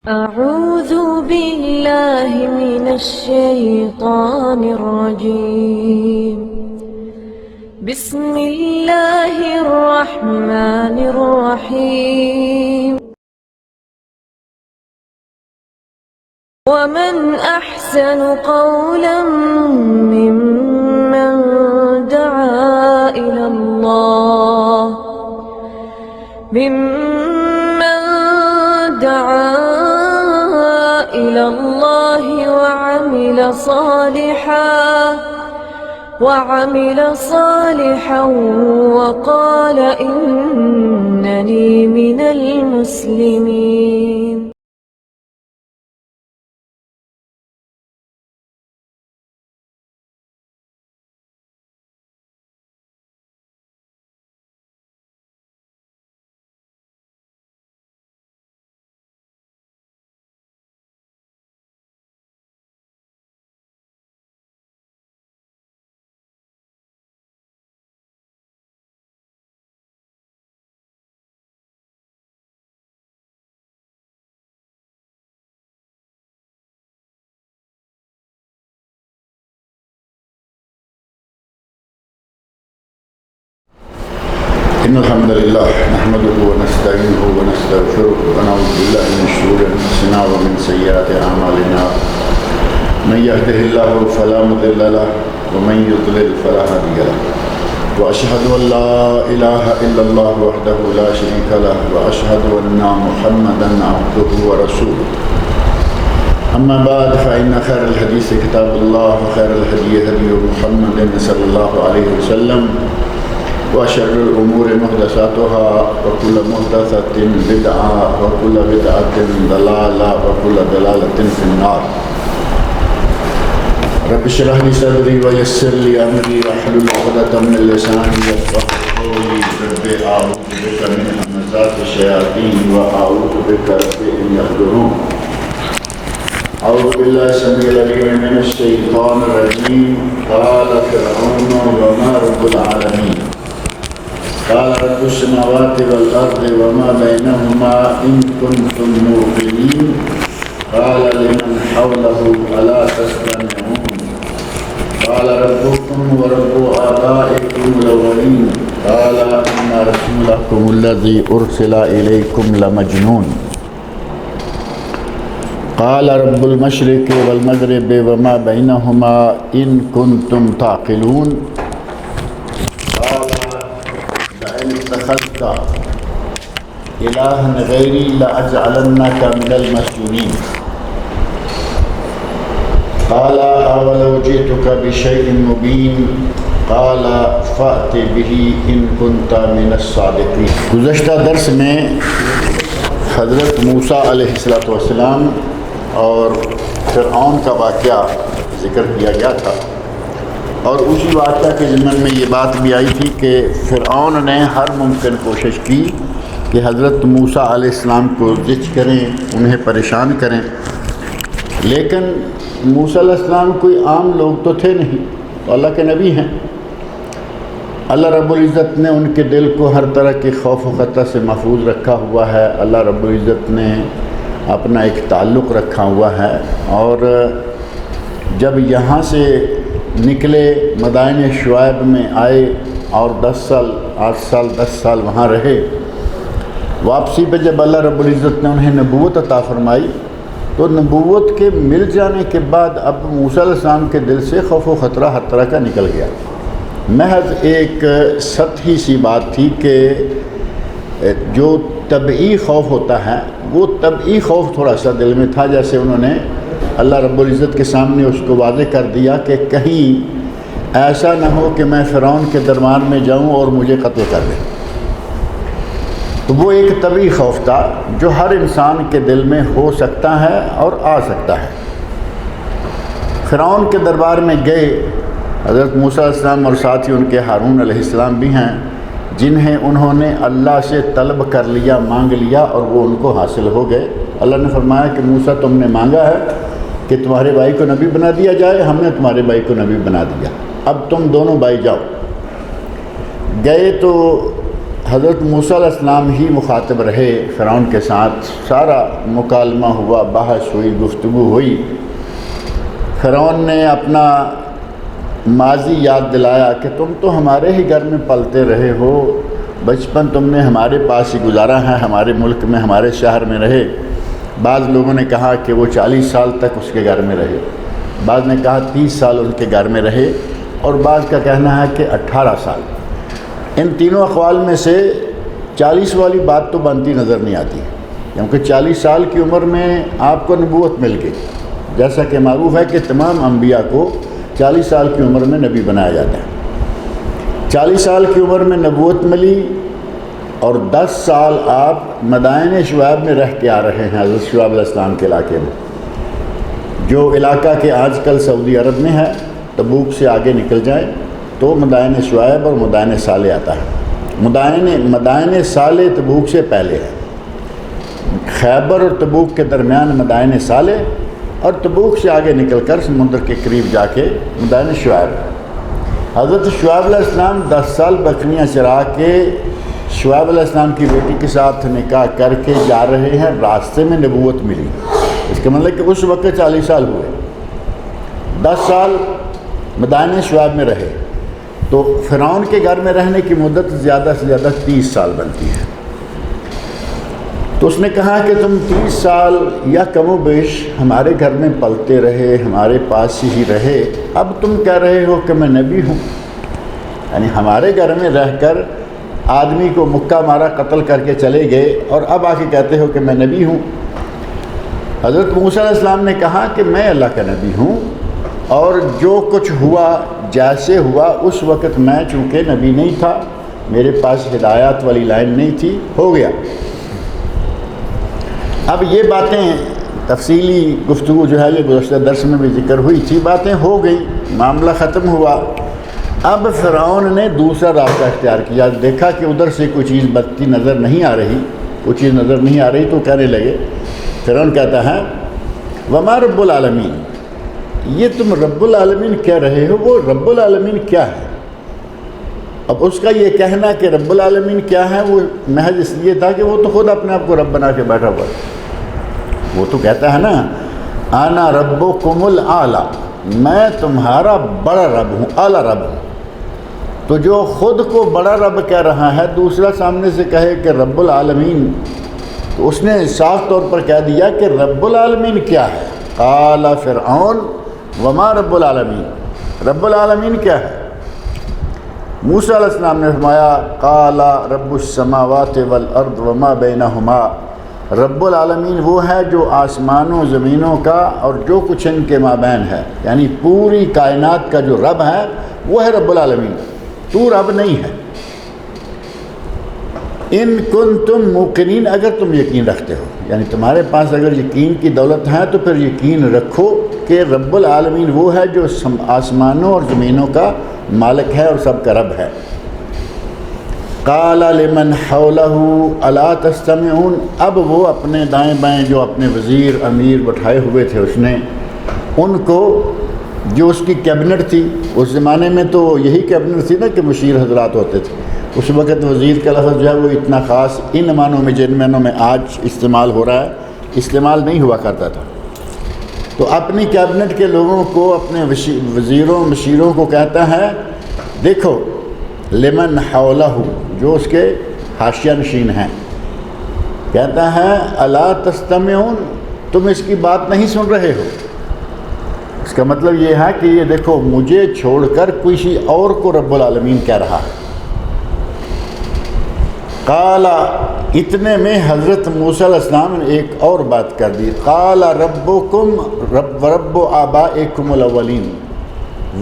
أعوذ بالله من الشيطان الرجيم. بسم الله الرحمن الرحيم. ومن أحسن قولا ممن دعا إلى الله وعمل صالحا وقال إنني من المسلمين. إن الحمد لله نحمده ونستعينه ونستغفره ونعوذ بالله من شرور أنفسنا ومن سيئات أعمالنا. من يهده الله فلا مضل له ومن يضلل فلا هادي له. وأشهد أن لا إله إلا الله وحده لا شريك له وأشهد أن محمدا عبده ورسوله. أما بعد فإن خير الحديث كتاب الله وخير الهدي هدي محمد صلى الله عليه وسلم وشر الأمور محدثاتها وكل محدثة بدعة وكل بدعة ضلالة وكل ضلالة في النار. رب اشرح لي صدري ويسر لي أمري واحلل عقدة من لساني يفقهوا قولي. رب أعوذ بك من همزات الشياطين وأعوذ بك رب أن يحضرون. أعوذ بالله السميع العليم من الشيطان الرجيم. قال فرعون وما رب العالمين قال رب السماوات والأرض وما بينهما إن كنتم موقنين. قال لمن حوله ألا تستمعون. قال ربكم ورب آبائكم الأولين. قال إن رسولكم الذي أرسل إليكم لمجنون. قال رب المشرق والمغرب وما بينهما إن كنتم تعقلون. اتخذت إلها غيري لأجعلنك من المسجونين. قال أولو جئتك بشيء مبين قال فأت به إن كنت من الصادقين. گزشتہ درس میں حضرت موسیٰ علیہ السلام اور فرعون کا واقعہ ذکر کیا گیا تھا، اور اسی واقعہ کے ضمن میں یہ بات بھی آئی تھی کہ فرعون نے ہر ممکن کوشش کی کہ حضرت موسیٰ علیہ السلام کو زج کریں، انہیں پریشان کریں، لیکن موسیٰ علیہ السلام کوئی عام لوگ تو تھے نہیں، تو اللہ کے نبی ہیں۔ اللہ رب العزت نے ان کے دل کو ہر طرح کے خوف و خطرہ سے محفوظ رکھا ہوا ہے۔ اللہ رب العزت نے اپنا ایک تعلق رکھا ہوا ہے، اور جب یہاں سے نکلے مدائن شعیب میں آئے اور 10 سال وہاں رہے، واپسی پہ جب اللہ رب العزت نے انہیں نبوت عطا فرمائی تو نبوت کے مل جانے کے بعد اب موسیٰ علیہ السلام کے دل سے خوف و خطرہ ہر طرح کا نکل گیا۔ محض ایک سطحی سی بات تھی کہ جو طبعی خوف ہوتا ہے وہ طبعی خوف تھوڑا سا دل میں تھا، جیسے انہوں نے اللہ رب العزت کے سامنے اس کو واضح کر دیا کہ کہیں ایسا نہ ہو کہ میں فرعون کے دربار میں جاؤں اور مجھے قتل کر دیں۔ تو وہ ایک طبعی خوف تھا جو ہر انسان کے دل میں ہو سکتا ہے اور آ سکتا ہے۔ فرعون کے دربار میں گئے حضرت موسیٰ علیہ السلام، اور ساتھ ہی ان کے ہارون علیہ السلام بھی ہیں، جنہیں انہوں نے اللہ سے طلب کر لیا، مانگ لیا، اور وہ ان کو حاصل ہو گئے۔ اللہ نے فرمایا کہ موسیٰ تم نے مانگا ہے کہ تمہارے بھائی کو نبی بنا دیا جائے، ہم نے تمہارے بھائی کو نبی بنا دیا، اب تم دونوں بھائی جاؤ۔ گئے تو حضرت موسیٰ علیہ السلام ہی مخاطب رہے فرعون کے ساتھ، سارا مکالمہ ہوا، بحث ہوئی، گفتگو ہوئی۔ فرعون نے اپنا ماضی یاد دلایا کہ تم تو ہمارے ہی گھر میں پلتے رہے ہو، بچپن تم نے ہمارے پاس ہی گزارا ہے، ہمارے ملک میں، ہمارے شہر میں رہے۔ بعض لوگوں نے کہا کہ وہ 40 سال تک اس کے گھر میں رہے، بعض نے کہا 30 سال ان کے گھر میں رہے، اور بعض کا کہنا ہے کہ 18 سال۔ ان تینوں اقوال میں سے 40 والی بات تو بنتی نظر نہیں آتی، کیونکہ 40 سال کی عمر میں آپ کو نبوت مل گئی، جیسا کہ معروف ہے کہ تمام انبیاء کو 40 سال کی عمر میں نبی بنایا جاتا ہے۔ 40 سال کی عمر میں نبوت ملی، اور 10 سال آپ مدائن شعیب میں رہ کے آ رہے ہیں، حضرت شعیب علیہ السلام کے علاقے میں، جو علاقہ کہ آج کل سعودی عرب میں ہے۔ تبوک سے آگے نکل جائیں تو مدائن شعیب اور مدائن صالح آتا ہے۔ مدائن صالح تبوک سے پہلے ہے، خیبر اور تبوک کے درمیان مدائن صالح، اور تبوک سے آگے نکل کر سمندر کے قریب جا کے مدائن شعیب۔ حضرت شعیب علیہ السلام 10 سال بکریاں چرا کے شعیب علیہ السلام کی بیٹی کے ساتھ نکاح کر کے جا رہے ہیں، راستے میں نبوت ملی۔ اس کا مطلب کہ اس وقت 40 سال ہوئے، 10 سال مدائن شعیب میں رہے، تو فرعون کے گھر میں رہنے کی مدت زیادہ سے زیادہ 30 سال بنتی ہے۔ تو اس نے کہا کہ تم 30 سال یا کم و بیش ہمارے گھر میں پلتے رہے، ہمارے پاس ہی رہے، اب تم کہہ رہے ہو کہ میں نبی ہوں؟ یعنی ہمارے گھر میں رہ کر آدمی کو مکہ مارا، قتل کر کے چلے گئے، اور اب آ کے کہتے ہو کہ میں نبی ہوں۔ حضرت موسیٰ علیہ السلام نے کہا کہ میں اللہ کا نبی ہوں، اور جو کچھ ہوا جیسے ہوا اس وقت میں چونکہ نبی نہیں تھا، میرے پاس ہدایات والی لائن نہیں تھی، ہو گیا۔ اب یہ باتیں تفصیلی گفتگو جو ہے یہ گزشتہ درس میں بھی ذکر ہوئی تھی، باتیں ہو گئی، معاملہ ختم ہوا۔ اب فرعون نے دوسرا راستہ اختیار کیا، دیکھا کہ ادھر سے کوئی چیز بچتی نظر نہیں آ رہی، کوئی چیز نظر نہیں آ رہی، تو کہنے لگے، فرعون کہتا ہے وما رب العالمین، یہ تم رب العالمین کہہ رہے ہو، وہ رب العالمین کیا ہے؟ اب اس کا یہ کہنا کہ رب العالمین کیا ہے وہ محض اس لیے تھا کہ وہ تو خود اپنے آپ کو رب بنا کے بیٹھا ہوا ہے۔ وہ تو کہتا ہے نا انا ربکم الاعلی، میں تمہارا بڑا رب ہوں، اعلیٰ رب ہوں۔ تو جو خود کو بڑا رب کہہ رہا ہے، دوسرا سامنے سے کہے کہ رب العالمین، تو اس نے صاف طور پر کہہ دیا کہ رب العالمین کیا ہے؟ قال فرعون وما رب العالمین، رب العالمین کیا ہے؟ موسیٰ علیہ السلام نے فرمایا قال رب السماوات والارض وما بینہما، رب العالمین وہ ہے جو آسمانوں زمینوں کا اور جو کچھ ان کے مابین ہے، یعنی پوری کائنات کا جو رب ہے وہ ہے رب العالمین، تو رب نہیں ہے۔ ان کنتم موقنین، اگر تم یقین رکھتے ہو، یعنی تمہارے پاس اگر یقین کی دولت ہے تو پھر یقین رکھو کہ رب العالمین وہ ہے جو آسمانوں اور زمینوں کا مالک ہے اور سب کا رب ہے۔ قال لمن حولہ الا تستمعون، اب وہ اپنے دائیں بائیں جو اپنے وزیر امیر بٹھائے ہوئے تھے، اس نے ان کو، جو اس کی کیبنٹ تھی، اس زمانے میں تو یہی کیبنٹ تھی نا کہ مشیر حضرات ہوتے تھے، اس وقت وزیر کا لفظ جو ہے وہ اتنا خاص ان معنوں میں جن معنوں میں آج استعمال ہو رہا ہے استعمال نہیں ہوا کرتا تھا۔ تو اپنی کیبنٹ کے لوگوں کو، اپنے وزیروں مشیروں کو کہتا ہے، دیکھو لمن حولہ، جو اس کے حاشیہ نشین ہیں، کہتا ہے الا تستمعون، تم اس کی بات نہیں سن رہے ہو۔ اس کا مطلب یہ ہے کہ یہ دیکھو مجھے چھوڑ کر کسی اور کو رب العالمین کہہ رہا ہے۔ قال، اتنے میں حضرت موسیٰ علیہ السلام نے ایک اور بات کر دی، قال ربکم رب آبائکم الاولین،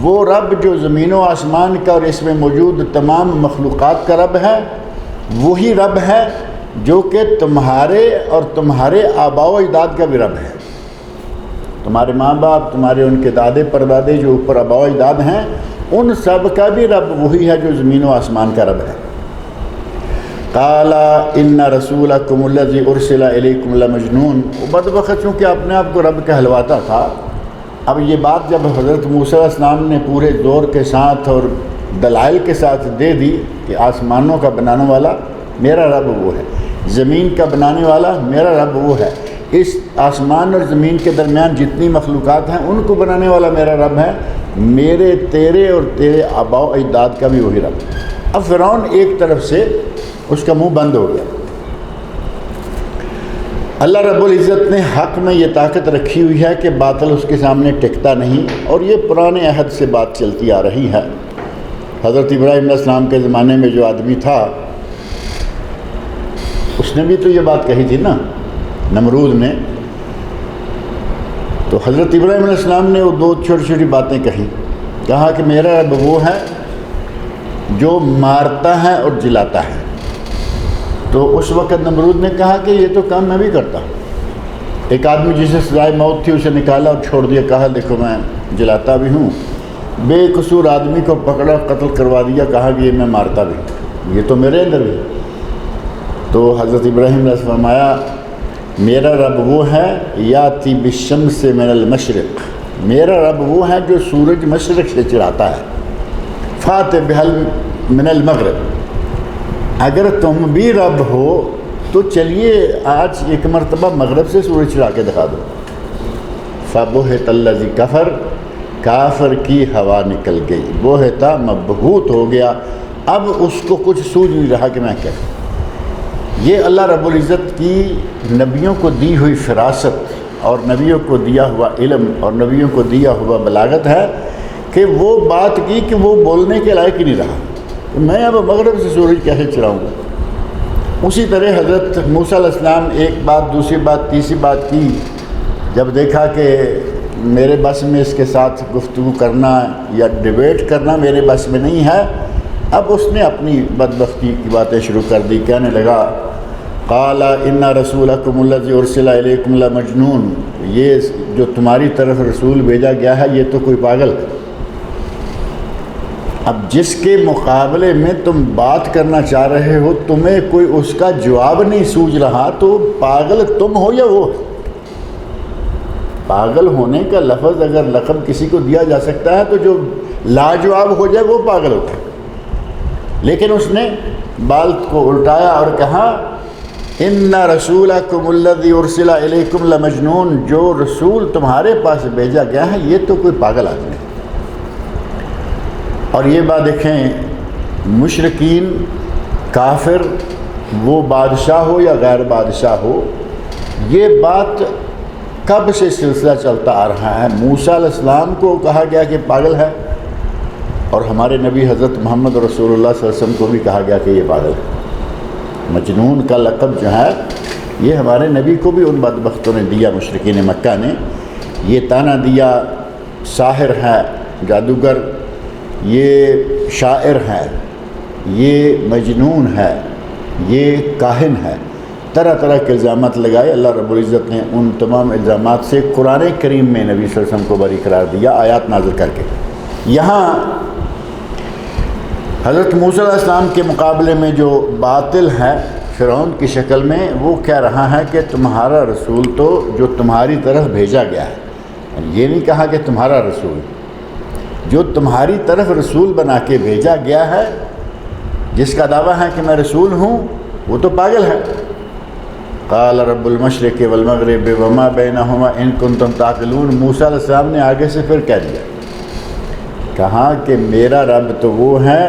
وہ رب جو زمین و آسمان کا اور اس میں موجود تمام مخلوقات کا رب ہے، وہی رب ہے جو کہ تمہارے اور تمہارے آباء و اجداد کا بھی رب ہے۔ تمہارے ماں باپ، تمہارے ان کے دادے پردادے جو اوپر آباء و اجداد ہیں، ان سب کا بھی رب وہی ہے جو زمین و آسمان کا رب ہے۔ قال ان رسولکم الذی ارسل الیکم لمجنون، وہ بدبخت چونکہ اپنے آپ کو رب کہلواتا تھا، اب یہ بات جب حضرت موسیٰ علیہ السلام نے پورے زور کے ساتھ اور دلائل کے ساتھ دے دی کہ آسمانوں کا بنانے والا میرا رب وہ ہے، زمین کا بنانے والا میرا رب وہ ہے، اس آسمان اور زمین کے درمیان جتنی مخلوقات ہیں ان کو بنانے والا میرا رب ہے، میرے تیرے اور تیرے آباء و اجداد کا بھی وہی رب۔ اب فرعون ایک طرف سے اس کا منہ بند ہو گیا۔ اللہ رب العزت نے حق میں یہ طاقت رکھی ہوئی ہے کہ باطل اس کے سامنے ٹکتا نہیں، اور یہ پرانے عہد سے بات چلتی آ رہی ہے۔ حضرت ابراہیم علیہ السلام کے زمانے میں جو آدمی تھا اس نے بھی تو یہ بات کہی تھی نا، نمرود نے۔ تو حضرت ابراہیم علیہ السلام نے وہ دو چھوٹی چھوٹی باتیں کہا کہ میرا رب وہ ہے جو مارتا ہے اور جلاتا ہے۔ تو اس وقت نمرود نے کہا کہ یہ تو کام میں بھی کرتا ہوں۔ ایک آدمی جسے سزائے موت تھی اسے نکالا اور چھوڑ دیا، کہا دیکھو میں جلاتا بھی ہوں۔ بے قصور آدمی کو پکڑا، قتل کروا دیا، کہا کہ یہ میں مارتا بھی ہوں، یہ تو میرے اندر بھی۔ تو حضرت ابراہیم نے فرمایا میرا رب وہ ہے یاتی بالشمس من المشرق، میرا رب وہ ہے جو سورج مشرق سے چڑھاتا ہے، فاتح بحل من المغرب، اگر تم بھی رب ہو تو چلیے آج ایک مرتبہ مغرب سے سورج چڑھا کے دکھا دو۔ فبہت الذی کفر، کافر کی ہوا نکل گئی، بہتا مبہوت ہو گیا، اب اس کو کچھ سوجھ نہیں رہا کہ میں کیا کروں۔ یہ اللہ رب العزت کی نبیوں کو دی ہوئی فراست اور نبیوں کو دیا ہوا علم اور نبیوں کو دیا ہوا بلاغت ہے کہ وہ بات کی کہ وہ بولنے کے لائق ہی نہیں رہا، میں اب مغرب سے سورج کیسے چڑھاؤں گا۔ اسی طرح حضرت موسیٰ علیہ السلام ایک بات، دوسری بات، تیسری بات کی، جب دیکھا کہ میرے بس میں اس کے ساتھ گفتگو کرنا یا ڈیبیٹ کرنا میرے بس میں نہیں ہے، اب اس نے اپنی بدبختی کی باتیں شروع کر دی، کہنے لگا قال ان رسولکم الذی ارسل الیکم لمجنون، یہ جو تمہاری طرف رسول بھیجا گیا ہے یہ تو کوئی پاگل ہے۔ اب جس کے مقابلے میں تم بات کرنا چاہ رہے ہو تمہیں کوئی اس کا جواب نہیں سوجھ رہا، تو پاگل تم ہو یا وہ؟ پاگل ہونے کا لفظ اگر لقب کسی کو دیا جا سکتا ہے تو جو لاجواب ہو جائے وہ پاگل ہوتا ہے، لیکن اس نے بال کو الٹایا اور کہا ان رسولکم الذی ارسل الیکم لمجنون، جو رسول تمہارے پاس بھیجا گیا ہے یہ تو کوئی پاگل آدمی ہے۔ اور یہ بات دیکھیں، مشرکین، کافر، وہ بادشاہ ہو یا غیر بادشاہ ہو، یہ بات کب سے سلسلہ چلتا آ رہا ہے۔ موسیٰ علیہ السلام کو کہا گیا کہ پاگل ہے، اور ہمارے نبی حضرت محمد رسول اللہ صلی اللہ علیہ وسلم کو بھی کہا گیا کہ یہ پاگل ہے۔ مجنون کا لقب جو ہے یہ ہمارے نبی کو بھی ان بدبختوں نے دیا، مشرکین مکہ نے یہ طعنہ دیا، ساحر ہے، جادوگر، یہ شاعر ہے، یہ مجنون ہے، یہ کاہن ہے، طرح طرح کے الزامات لگائے۔ اللہ رب العزت نے ان تمام الزامات سے قرآن کریم میں نبی صلی اللہ علیہ وسلم کو بری قرار دیا، آیات نازل کر کے۔ یہاں حضرت موسیٰ علیہ السلام کے مقابلے میں جو باطل ہے فرعون کی شکل میں، وہ کہہ رہا ہے کہ تمہارا رسول تو جو تمہاری طرف بھیجا گیا ہے، یہ نہیں کہا کہ تمہارا رسول، جو تمہاری طرف رسول بنا کے بھیجا گیا ہے، جس کا دعویٰ ہے کہ میں رسول ہوں، وہ تو پاگل ہے۔ قال رب المشرق والمغرب وما بینہما ان کنتم تعقلون، موسیٰ علیہ السلام نے آگے سے پھر کہہ دیا، کہا کہ میرا رب تو وہ ہے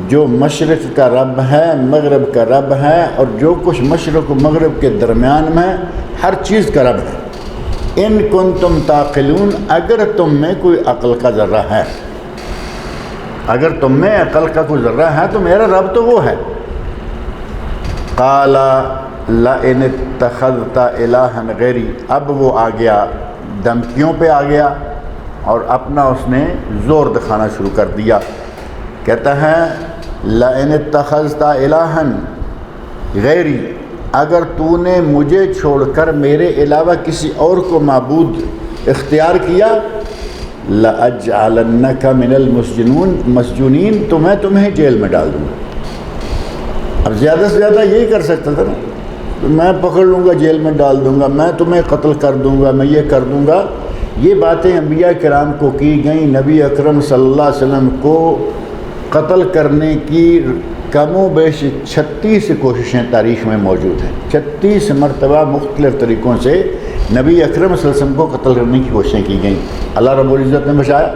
جو مشرق کا رب ہے، مغرب کا رب ہے، اور جو کچھ مشرق و مغرب کے درمیان میں ہر چیز کا رب ہے۔ ان کنتم تعقلون، اگر تم میں کوئی عقل کا ذرہ ہے، اگر تم میں عقل کا کوئی ذرہ ہے تو میرا رب تو وہ ہے۔ قال لئن اتخذت الہا غیری، اب وہ آ گیا، دھمکیوں پہ آ گیا اور اپنا اس نے زور دکھانا شروع کر دیا۔ کہتا ہے لئن اتخذت الہا غیری، اگر تو نے مجھے چھوڑ کر میرے علاوہ کسی اور کو معبود اختیار کیا، لأجعلنک من المسجونین، تو میں تمہیں جیل میں ڈال دوں گا۔ اب زیادہ سے زیادہ یہی کر سکتا تھا نا، میں پکڑ لوں گا، جیل میں ڈال دوں گا، میں تمہیں قتل کر دوں گا، میں یہ کر دوں گا۔ یہ باتیں انبیاء کرام کو کی گئیں، نبی اکرم صلی اللہ علیہ وسلم کو قتل کرنے کی کم و بیش 36 کوششیں تاریخ میں موجود ہیں، 36 مرتبہ مختلف طریقوں سے نبی اکرم صلی اللہ علیہ وسلم کو قتل کرنے کی کوششیں کی گئیں، اللہ رب العزت نے بچایا۔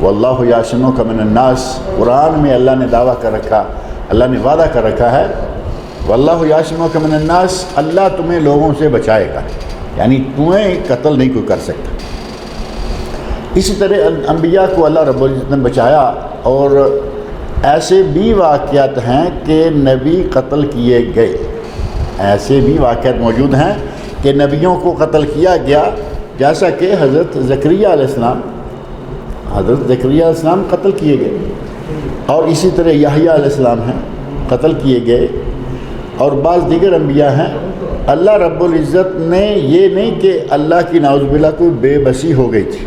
واللہ یعصمک من الناس، قرآن میں اللہ نے دعویٰ کر رکھا، اللہ نے وعدہ کر رکھا ہے واللہ یعصمک من الناس، اللہ تمہیں لوگوں سے بچائے گا، یعنی تمہیں قتل نہیں کوئی کر سکتا۔ اسی طرح انبیاء کو اللہ رب العزت نے بچایا، اور ایسے بھی واقعات ہیں کہ نبی قتل کیے گئے، ایسے بھی واقعات موجود ہیں کہ نبیوں کو قتل کیا گیا، جیسا کہ حضرت زکریا علیہ السلام قتل کیے گئے، اور اسی طرح یحییٰ علیہ السلام ہیں قتل کیے گئے، اور بعض دیگر انبیاء ہیں۔ اللہ رب العزت نے یہ نہیں کہ اللہ کی نعوذ باللہ کوئی بے بسی ہو گئی تھی،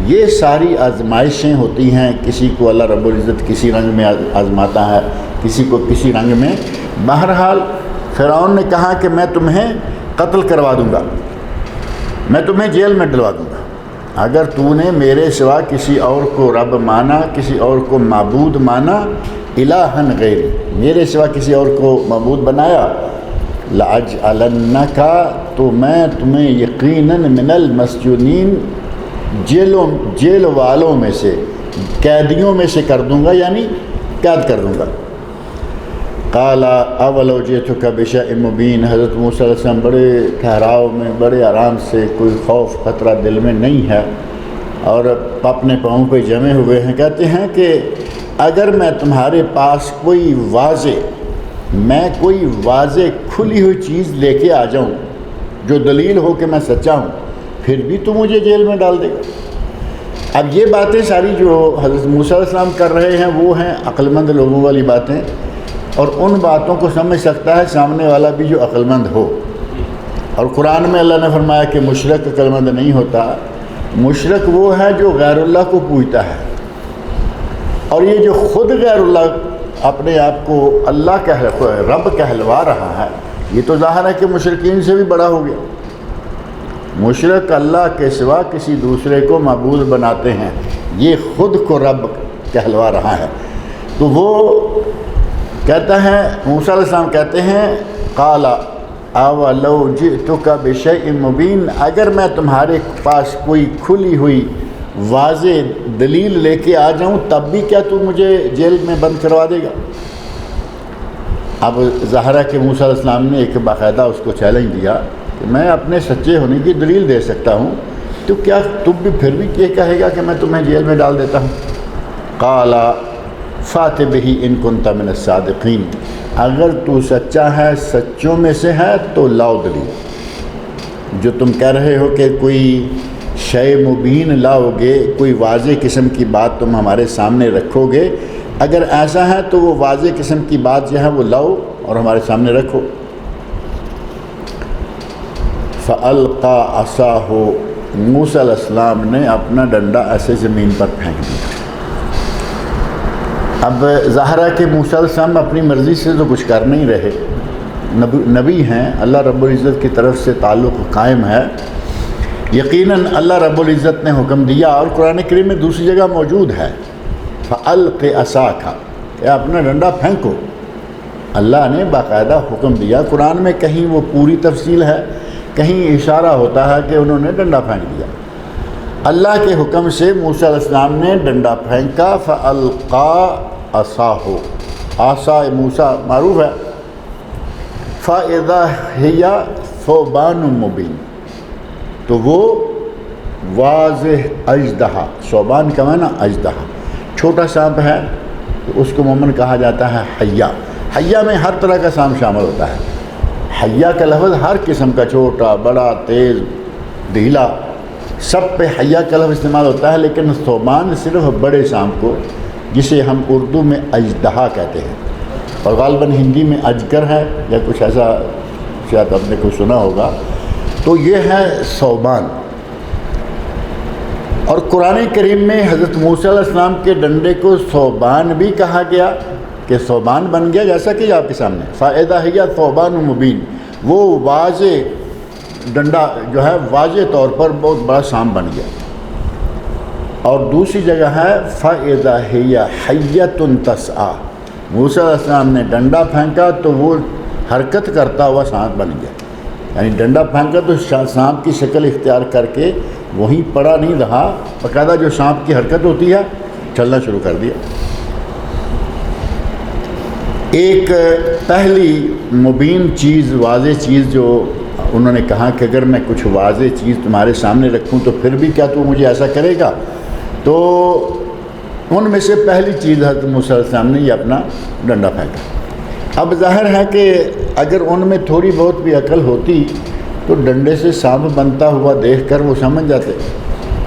یہ ساری آزمائشیں ہوتی ہیں، کسی کو اللہ رب العزت کسی رنگ میں آزماتا ہے، کسی کو کسی رنگ میں۔ بہرحال فرعون نے کہا کہ میں تمہیں قتل کروا دوں گا، میں تمہیں جیل میں ڈلوا دوں گا، اگر تو نے میرے سوا کسی اور کو رب مانا، کسی اور کو معبود مانا، الہن غیری، میرے سوا کسی اور کو معبود بنایا، لَأَجْعَلَنَّكَ، تو میں تمہیں یقیناً من المسجونین، جیل والوں میں سے، قیدیوں میں سے کر دوں گا، یعنی قید کر دوں گا۔ قال اولو جئتک بشیء مبین، حضرت موسیٰ علیہ السلام بڑے ٹھہراؤ میں، بڑے آرام سے، کوئی خوف خطرہ دل میں نہیں ہے، اور اپنے پاؤں پہ جمے ہوئے ہیں، کہتے ہیں کہ اگر میں تمہارے پاس کوئی واضح کھلی ہوئی چیز لے کے آ جاؤں جو دلیل ہو کہ میں سچا ہوں، پھر بھی تو مجھے جیل میں ڈال دے گا۔ اب یہ باتیں ساری جو حضرت موسیٰ علیہ السلام کر رہے ہیں وہ ہیں عقل مند لوگوں والی باتیں، اور ان باتوں کو سمجھ سکتا ہے سامنے والا بھی جو عقل مند ہو۔ اور قرآن میں اللہ نے فرمایا کہ مشرک عقل مند نہیں ہوتا، مشرک وہ ہے جو غیر اللہ کو پوجتا ہے، اور یہ جو خود غیر اللہ اپنے آپ کو اللہ رب کہلوا رہا ہے، یہ تو ظاہر ہے کہ مشرکین سے بھی بڑا ہو گیا۔ مشرک اللہ کے سوا کسی دوسرے کو معبود بناتے ہیں، یہ خود کو رب کہلوا رہا ہے۔ تو وہ کہتا ہے، موسیٰ علیہ السلام کہتے ہیں، قال اولو جئتک بشیء مبین، اگر میں تمہارے پاس کوئی کھلی ہوئی واضح دلیل لے کے آ جاؤں تب بھی کیا تو مجھے جیل میں بند کروا دے گا؟ اب ظاہر ہے کہ موسیٰ علیہ السلام نے ایک باقاعدہ اس کو چیلنج دیا کہ میں اپنے سچے ہونے کی دلیل دے سکتا ہوں، تو کیا تم بھی پھر بھی یہ کہے گا کہ میں تمہیں جیل میں ڈال دیتا ہوں؟ قال فات بہ ان کنت من الصادقین، اگر تو سچا ہے، سچوں میں سے ہے تو لاؤ دلیل، جو تم کہہ رہے ہو کہ کوئی شے مبین لاؤ گے، کوئی واضح قسم کی بات تم ہمارے سامنے رکھو گے، اگر ایسا ہے تو وہ واضح قسم کی بات جو ہے وہ لاؤ اور ہمارے سامنے رکھو۔ فَأَلْقَى عَصَاهُ، موسیٰ علیہ السلام نے اپنا ڈنڈا ایسے زمین پر پھینک دیا۔ اب ظاہر ہے کہ موسیٰ علیہ السلام اپنی مرضی سے تو کچھ کر نہیں رہے، نبی ہیں، اللہ رب العزت کی طرف سے تعلق قائم ہے، یقیناً اللہ رب العزت نے حکم دیا، اور قرآن کریم میں دوسری جگہ موجود ہے فَأَلْقِ عَصَاكَ، کہ اپنا ڈنڈا پھینکو، اللہ نے باقاعدہ حکم دیا۔ قرآن میں کہیں وہ پوری تفصیل ہے، کہیں اشارہ ہوتا ہے کہ انہوں نے ڈنڈا پھینک دیا۔ اللہ کے حکم سے موسیٰ علیہ السلام نے ڈنڈا پھینکا، فَأَلْقَى عَصَاهُ، عصا موسیٰ معروف ہے، فَإِذَا هِيَ ثُعْبَانٌ مُبِينٌ، تو وہ واضح اژدہا، ثعبان کا معنی اژدہا، چھوٹا سانپ ہے تو اس کو عموماً کہا جاتا ہے حیہ، حیہ میں ہر طرح کا سانپ شامل ہوتا ہے، حیہ کا لفظ ہر قسم کا، چھوٹا بڑا تیز ڈھیلا، سب پہ حیہ کا لفظ استعمال ہوتا ہے، لیکن ثعبان صرف بڑے سانپ کو، جسے ہم اردو میں اژدہا کہتے ہیں، اور غالباً ہندی میں اجگر ہے یا کچھ ایسا، شاید آپ نے کچھ سنا ہوگا، تو یہ ہے ثعبان۔ اور قرآن کریم میں حضرت موسیٰ علیہ السلام کے ڈنڈے کو ثعبان بھی کہا گیا، کہ ثعبان بن گیا، جیسا کہ آپ کے سامنے فَإِذَا هِيَ ثُعْبَانٌ مُبِينٌ، وہ واضح ڈنڈا جو ہے واضح طور پر بہت بڑا سانپ بن گیا۔ اور دوسری جگہ ہے فَإِذَا هِيَ حَيَّةٌ تَسْعَىٰ، موسیٰ علیہ السلام نے ڈنڈا پھینکا تو وہ حرکت کرتا ہوا سانپ بن گیا، یعنی ڈنڈا پھینکا تو سانپ کی شکل اختیار کر کے وہیں پڑا نہیں رہا، باقاعدہ جو سانپ کی حرکت ہوتی ہے چلنا شروع کر دیا۔ ایک پہلی مبین چیز، واضح چیز جو انہوں نے کہا کہ اگر میں کچھ واضح چیز تمہارے سامنے رکھوں تو پھر بھی کیا تو مجھے ایسا کرے گا؟ تو ان میں سے پہلی چیز حضرت موسیٰ علیہ السلام نے یہ اپنا ڈنڈا پھینکا۔ اب ظاہر ہے کہ اگر ان میں تھوڑی بہت بھی عقل ہوتی تو ڈنڈے سے سانپ بنتا ہوا دیکھ کر وہ سمجھ جاتے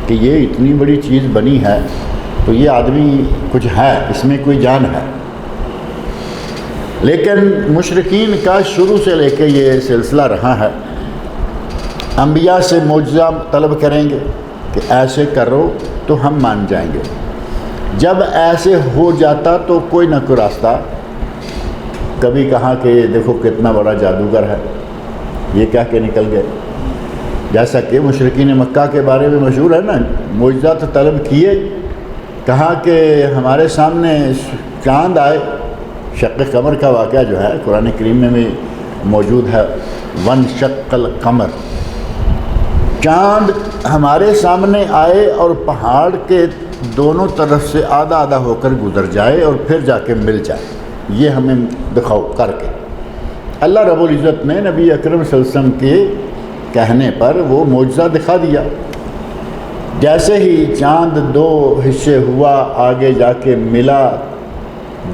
کہ یہ اتنی بڑی چیز بنی ہے تو یہ آدمی کچھ ہے، اس میں کوئی جان ہے۔ لیکن مشرکین کا شروع سے لے کے یہ سلسلہ رہا ہے، انبیاء سے معجزہ طلب کریں گے کہ ایسے کرو تو ہم مان جائیں گے، جب ایسے ہو جاتا تو کوئی نہ کوئی راستہ، کبھی کہا کہ دیکھو کتنا بڑا جادوگر ہے، یہ کہہ کے نکل گئے، جیسا کہ مشرکین مکہ کے بارے میں مشہور ہے نا، معجزات طلب کیے، کہا کہ ہمارے سامنے چاند آئے، شق قمر کا واقعہ جو ہے قرآن کریم میں بھی موجود ہے، ون شق القمر، چاند ہمارے سامنے آئے اور پہاڑ کے دونوں طرف سے آدھا آدھا ہو کر گزر جائے اور پھر جا کے مل جائے، یہ ہمیں دکھاؤ کر کے۔ اللہ رب العزت نے نبی اکرم صلی اللہ علیہ وسلم کے کہنے پر وہ معجزہ دکھا دیا۔ جیسے ہی چاند دو حصے ہوا، آگے جا کے ملا،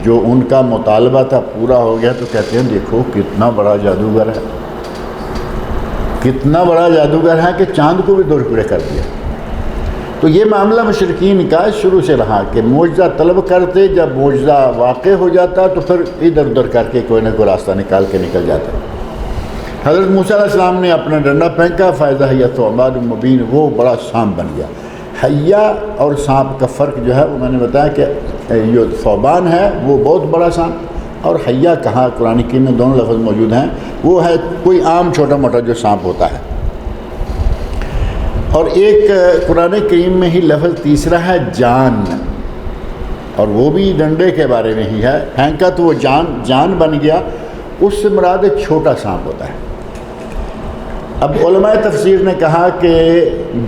جو ان کا مطالبہ تھا پورا ہو گیا، تو کہتے ہیں دیکھو کتنا بڑا جادوگر ہے، کتنا بڑا جادوگر ہے کہ چاند کو بھی دو ٹکڑے کر دیا۔ تو یہ معاملہ مشرکین کا شروع سے رہا کہ معجزہ طلب کرتے، جب معجزہ واقع ہو جاتا تو پھر ادھر ادھر کر کے کوئی نہ کوئی راستہ نکال کے نکل جاتا۔ حضرت موسیٰ علیہ السلام نے اپنا ڈنڈا پھینکا، فَإِذَا هِيَ ثُعْبَانٌ مُبِينٌ، وہ بڑا سانپ بن گیا۔ حیہ اور سانپ کا فرق جو ہے وہ میں نے بتایا کہ جو ثعبان ہے وہ بہت بڑا سانپ، اور حیہ کہا قرآن کریم میں دونوں لفظ موجود ہیں، وہ ہے کوئی عام چھوٹا موٹا جو سانپ ہوتا ہے۔ اور ایک قرآن کریم میں ہی لفظ تیسرا ہے جان، اور وہ بھی ڈنڈے کے بارے میں ہی ہے، پھینکا تو وہ جان بن گیا، اس سے مراد ایک چھوٹا سانپ ہوتا ہے۔ اب علماء تفسیر نے کہا کہ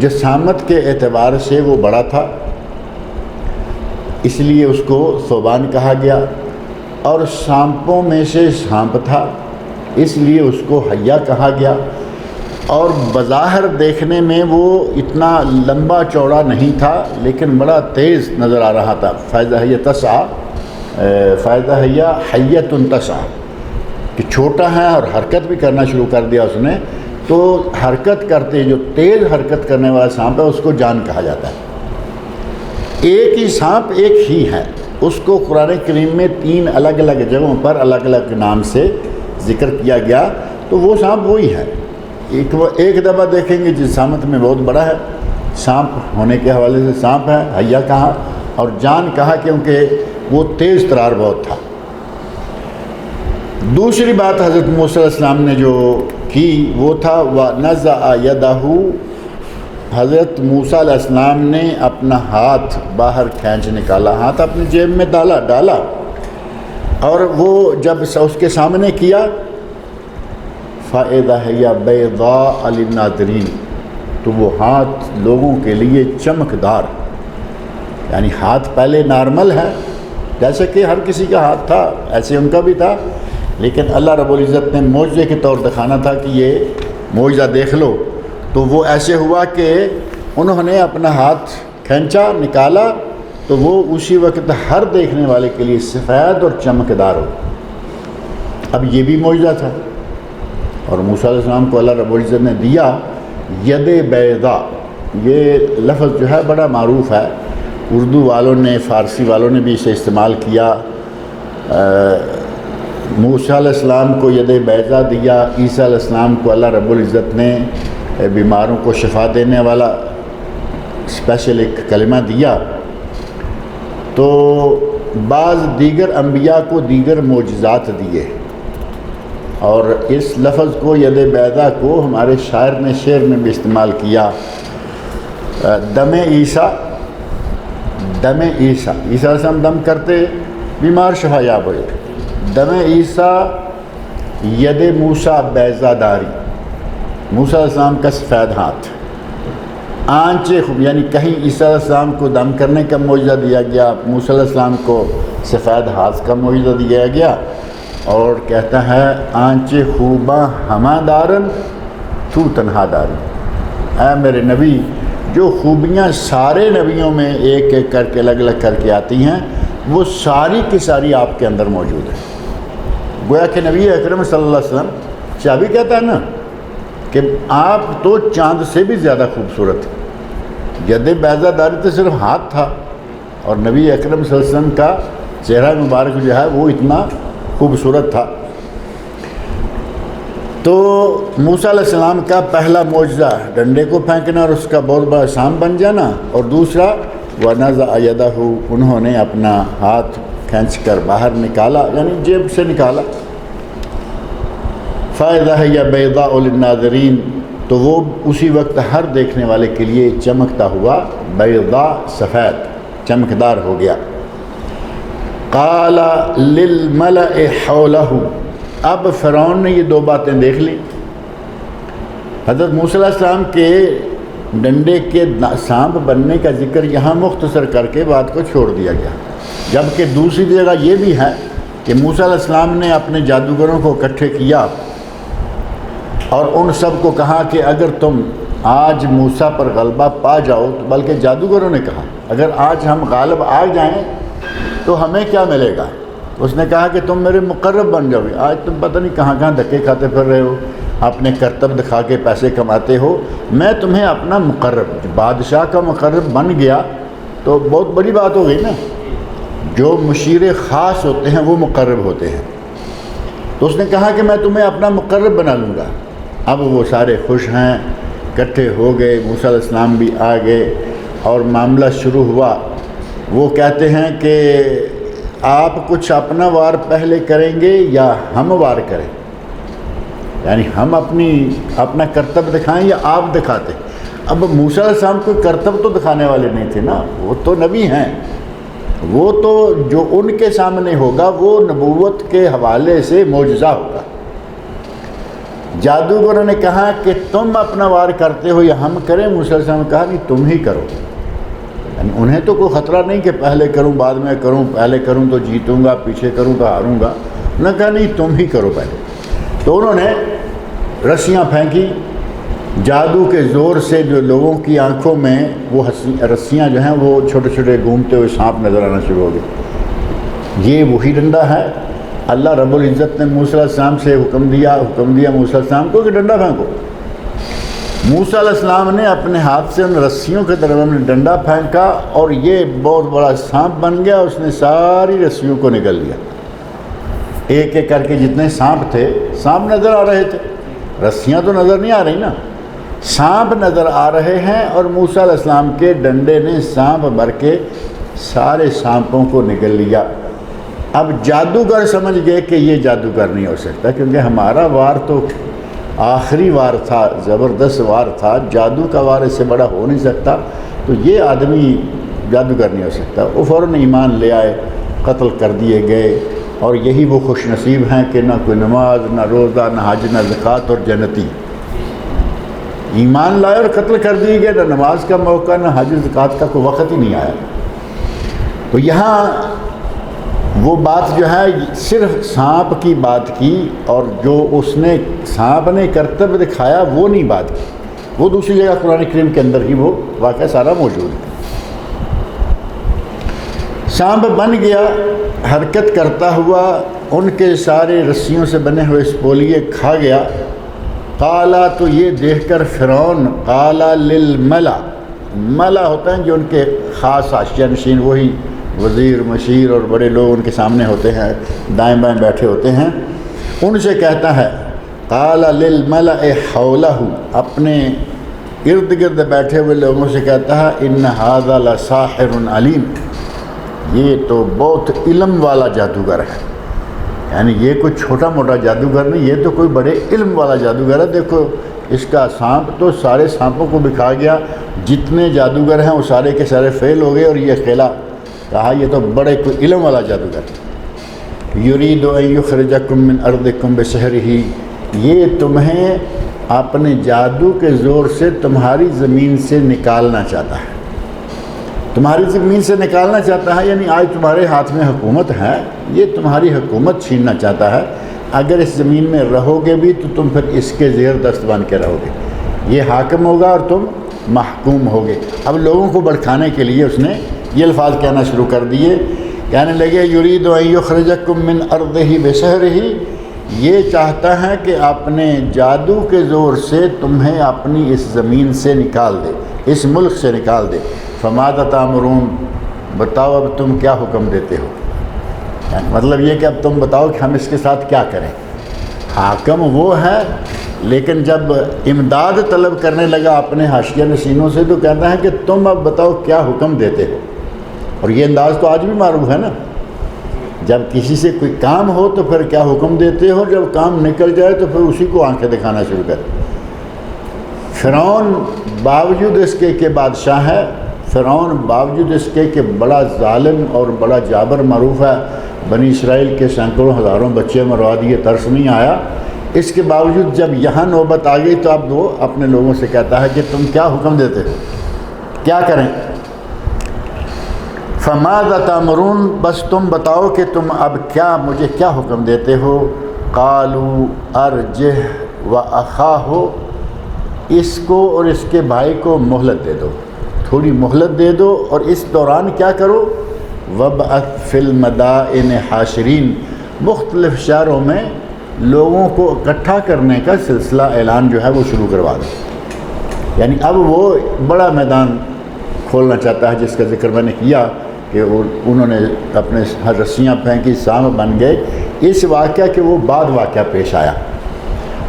جسامت کے اعتبار سے وہ بڑا تھا، اس لیے اس کو ثعبان کہا گیا، اور سانپوں میں سے سانپ تھا اس لیے اس کو حیہ کہا گیا، اور بظاہر دیکھنے میں وہ اتنا لمبا چوڑا نہیں تھا لیکن بڑا تیز نظر آ رہا تھا۔ فَإِذَا هِيَ تَسْعَىٰ، فَإِذَا هِيَ حَيَّةٌ تَسْعَىٰ، کہ چھوٹا ہے اور حرکت بھی کرنا شروع کر دیا اس نے، تو حرکت کرتے جو تیز حرکت کرنے والا سانپ ہے اس کو جان کہا جاتا ہے۔ ایک ہی سانپ ایک ہی ہے، اس کو قرآن کریم میں 3 الگ الگ جگہوں پر الگ الگ نام سے ذکر کیا گیا، تو وہ سانپ وہی ہے۔ ایک دفعہ دیکھیں گے جسامت میں بہت بڑا ہے، سانپ ہونے کے حوالے سے سانپ ہے، حیہ کہا، اور جان کہا کیونکہ وہ تیز ترار بہت تھا۔ دوسری بات حضرت موسیٰ علیہ السلام نے جو کی وہ تھا وَنَزَعَ يَدَهُ، حضرت موسیٰ علیہ السلام نے اپنا ہاتھ باہر کھینچ نکالا، ہاتھ اپنی جیب میں ڈالا، اور وہ جب اس کے سامنے کیا فَإِذَا هِيَ بَيْضَاءُ لِلنَّاظِرِينَ، تو وہ ہاتھ لوگوں کے لیے چمکدار، یعنی ہاتھ پہلے نارمل ہے جیسے کہ ہر کسی کا ہاتھ تھا ایسے ان کا بھی تھا، لیکن اللہ رب العزت نے معجزے کے طور دکھانا تھا کہ یہ معجزہ دیکھ لو، تو وہ ایسے ہوا کہ انہوں نے اپنا ہاتھ کھینچا نکالا تو وہ اسی وقت ہر دیکھنے والے کے لیے سفید اور چمکدار ہو۔ اب یہ بھی معجزہ تھا، اور موسیٰ علیہ السلام کو اللہ رب العزت نے دیا ید بیضا، یہ لفظ جو ہے بڑا معروف ہے، اردو والوں نے فارسی والوں نے بھی اسے استعمال کیا۔ موسیٰ علیہ السلام کو ید بیضا دیا، عیسیٰ علیہ السلام کو اللہ رب العزت نے بیماروں کو شفا دینے والا اسپیشل ایک کلمہ دیا، تو بعض دیگر انبیاء کو دیگر معجزات دیے، اور اس لفظ کو ید بیضا کو ہمارے شاعر نے شعر میں بھی استعمال کیا۔ دم عیسیٰ، عیسیٰ علیہ السلام دم کرتے بیمار شفا یاب ہوئے. دم عیسیٰ ید موسیٰ بیضہ داری، موسیٰ علیہ السلام کا سفید ہاتھ، آنچے خوب، یعنی کہیں عیسیٰ علیہ السلام کو دم کرنے کا معجزہ دیا گیا، موسیٰ علیہ السلام کو سفید ہاتھ کا معجزہ دیا گیا. اور کہتا ہے آنچے خوباں ہمہ دارن تو تنہا دارن، اے میرے نبی جو خوبیاں سارے نبیوں میں ایک ایک کر کے الگ الگ کر کے آتی ہیں وہ ساری کی ساری آپ کے اندر موجود ہیں. گویا کہ نبی اکرم صلی اللہ علیہ وسلم چابی کہتا ہے نا کہ آپ تو چاند سے بھی زیادہ خوبصورت ہیں. ید بیضہ داری تو صرف ہاتھ تھا اور نبی اکرم صلی اللہ علیہ وسلم کا چہرہ مبارک جو ہے وہ اتنا خوبصورت تھا. تو موسیٰ علیہ السلام کا پہلا معجزہ ڈنڈے کو پھینکنا اور اس کا بہت بڑا سانپ بن جانا، اور دوسرا وَنَزَعَ يَدَهُ، انہوں نے اپنا ہاتھ کھینچ کر باہر نکالا، یعنی جیب سے نکالا. فَإِذَا هِيَ بَيْضَاءُ لِلنَّاظِرِينَ، تو وہ اسی وقت ہر دیکھنے والے کے لیے چمکتا ہوا بیضاء، سفید چمکدار ہو گیا. قَالَ لِلْمَلَإِ حَوْلَهُ، اب فرعون نے یہ دو باتیں دیکھ لی. حضرت موسیٰ علیہ السلام کے ڈنڈے کے سانپ بننے کا ذکر یہاں مختصر کر کے بات کو چھوڑ دیا گیا، جبکہ دوسری جگہ یہ بھی ہے کہ موسیٰ علیہ السلام نے اپنے جادوگروں کو اکٹھے کیا اور ان سب کو کہا کہ اگر تم آج موسیٰ پر غلبہ پا جاؤ، تو بلکہ جادوگروں نے کہا اگر آج ہم غالب آ جائیں تو ہمیں کیا ملے گا. اس نے کہا کہ تم میرے مقرب بن جاؤ گے. آج تم پتہ نہیں کہاں کہاں دھکے کھاتے پھر رہے ہو، اپنے کرتب دکھا کے پیسے کماتے ہو، میں تمہیں اپنا مقرب، بادشاہ کا مقرب بن گیا تو بہت بڑی بات ہو گئی نا. جو مشیر خاص ہوتے ہیں وہ مقرب ہوتے ہیں. تو اس نے کہا کہ میں تمہیں اپنا مقرب بنا لوں گا. اب وہ سارے خوش ہیں، اکٹھے ہو گئے، موسیٰ علیہ السلام بھی آ گئے اور معاملہ شروع ہوا. وہ کہتے ہیں کہ آپ کچھ اپنا وار پہلے کریں گے یا ہم وار کریں، یعنی ہم اپنا کرتب دکھائیں یا آپ دکھاتے. اب موسیٰ علیہ السلام کوئی کرتب تو دکھانے والے نہیں تھے نا، وہ تو نبی ہیں، وہ تو جو ان کے سامنے ہوگا وہ نبوت کے حوالے سے معجزہ ہوگا. جادوگروں نے کہا کہ تم اپنا وار کرتے ہو یا ہم کریں. موسیٰ علیہ السلام نے کہا نہیں تم ہی کرو. یعنی انہیں تو کوئی خطرہ نہیں کہ پہلے کروں بعد میں کروں، پہلے کروں تو جیتوں گا، پیچھے کروں تو ہاروں گا. انہوں نے کہا نہیں تم ہی کرو پہلے. تو انہوں نے رسیاں پھینکی. جادو کے زور سے جو لوگوں کی آنکھوں میں وہ رسیاں جو ہیں وہ چھوٹے چھوٹے گھومتے ہوئے سانپ نظر آنا شروع ہو گئے. یہ وہی ڈنڈا ہے. اللہ رب العزت نے موسیٰ علیہ السلام سے حکم دیا موسیٰ علیہ السلام کو کہ ڈنڈا پھینکو. موسیٰ علیہ السلام نے اپنے ہاتھ سے ان رسیوں کے درمیان میں ڈنڈا پھینکا اور یہ بہت بڑا سانپ بن گیا. اس نے ساری رسیوں کو نگل لیا. ایک ایک کر کے جتنے سانپ تھے، سانپ نظر آ رہے تھے، رسیاں تو نظر نہیں آ رہی نا، سانپ نظر آ رہے ہیں. اور موسیٰ علیہ السلام کے ڈنڈے نے سانپ بھر کے سارے سانپوں کو نگل لیا. اب جادوگر سمجھ گئے کہ یہ جادوگر نہیں ہو سکتا، کیونکہ ہمارا وار تو آخری وار تھا، زبردست وار تھا، جادو کا وار اس سے بڑا ہو نہیں سکتا، تو یہ آدمی جادوگر نہیں ہو سکتا. وہ فوراً ایمان لے آئے، قتل کر دیے گئے. اور یہی وہ خوش نصیب ہیں کہ نہ کوئی نماز، نہ روزہ، نہ حج، نہ زکوٰۃ، اور جنتی. ایمان لائے اور قتل کر دیے گئے، نہ نماز کا موقع، نہ حج زکوٰۃ کا کوئی وقت ہی نہیں آیا. تو یہاں وہ بات جو ہے صرف سانپ کی بات کی، اور جو اس نے سانپ نے کرتب دکھایا وہ نہیں بات کی. وہ دوسری جگہ قرآن کریم کے اندر ہی وہ واقعہ سارا موجود ہے. سانپ بن گیا، حرکت کرتا ہوا ان کے سارے رسیوں سے بنے ہوئے اسپولیے کھا گیا. قالا، تو یہ دیکھ کر فرعون، قالا للملا، ملا ہوتا ہے جو ان کے خاص حاشیہ نشین، وہی وزیر، مشیر اور بڑے لوگ ان کے سامنے ہوتے ہیں، دائیں بائیں بیٹھے ہوتے ہیں، ان سے کہتا ہے قال للملأ حولہ، اپنے ارد گرد بیٹھے ہوئے لوگوں سے کہتا ہے ان ھذا لساحر علیم، یہ تو بہت علم والا جادوگر ہے. یعنی یہ کوئی چھوٹا موٹا جادوگر نہیں، یہ تو کوئی بڑے علم والا جادوگر ہے. دیکھو اس کا سانپ تو سارے سانپوں کو بکھا گیا، جتنے جادوگر ہیں وہ سارے کے سارے فیل ہو گئے، اور یہ اکیلا کہا یہ تو بڑے کوئی علم والا جادوگر ہے۔ یرید ان یخرجکم من ارضکم بسحرہ، یہ تمہیں اپنے جادو کے زور سے تمہاری زمین سے نکالنا چاہتا ہے، تمہاری زمین سے نکالنا چاہتا ہے، یعنی آج تمہارے ہاتھ میں حکومت ہے، یہ تمہاری حکومت چھیننا چاہتا ہے۔ اگر اس زمین میں رہو گے بھی تو تم پھر اس کے زیر دست بن کے رہو گے، یہ حاکم ہوگا اور تم محکوم ہوگے۔ اب لوگوں کو بھڑکانے کے لیے اس نے یہ الفاظ کہنا شروع کر دیے، کہنے لگے یرید ان یخرجکم من ارضہ بسحرہ، یہ چاہتا ہے کہ اپنے جادو کے زور سے تمہیں اپنی اس زمین سے نکال دے، اس ملک سے نکال دے۔ فماذا تأمرون، بتاؤ اب تم کیا حکم دیتے ہو، یعنی مطلب یہ کہ اب تم بتاؤ کہ ہم اس کے ساتھ کیا کریں۔ حاکم وہ ہے، لیکن جب امداد طلب کرنے لگا اپنے حاشیہ نشینوں سے تو کہتا ہے کہ تم اب بتاؤ کیا حکم دیتے ہو۔ اور یہ انداز تو آج بھی معروف ہے نا، جب کسی سے کوئی کام ہو تو پھر کیا حکم دیتے ہو، جب کام نکل جائے تو پھر اسی کو آنکھیں دکھانا شروع کر۔ فرعون باوجود اس کے کہ بادشاہ ہے، فرعون باوجود اس کے کہ بڑا ظالم اور بڑا جابر معروف ہے، بنی اسرائیل کے سینکڑوں ہزاروں بچے مروا دیے، ترس نہیں آیا، اس کے باوجود جب یہاں نوبت آ گئی تو اب وہ اپنے لوگوں سے کہتا ہے کہ تم کیا حکم دیتے ہو، کیا کریں۔ فماذا تأمرون، بس تم بتاؤ کہ تم اب کیا مجھے کیا حکم دیتے ہو۔ قالوا ارجہ واخاہ، اس کو اور اس کے بھائی کو مہلت دے دو، تھوڑی مہلت دے دو، اور اس دوران کیا کرو، وابعث فی المدائن حاشرین، مختلف شہروں میں لوگوں کو اکٹھا کرنے کا سلسلہ اعلان جو ہے وہ شروع کروا دو۔ یعنی اب وہ بڑا میدان کھولنا چاہتا ہے، جس کا ذکر میں نے کیا کہ انہوں نے اپنے رسیاں پھینکی، سام بن گئے، اس واقعہ کے وہ بعد واقعہ پیش آیا۔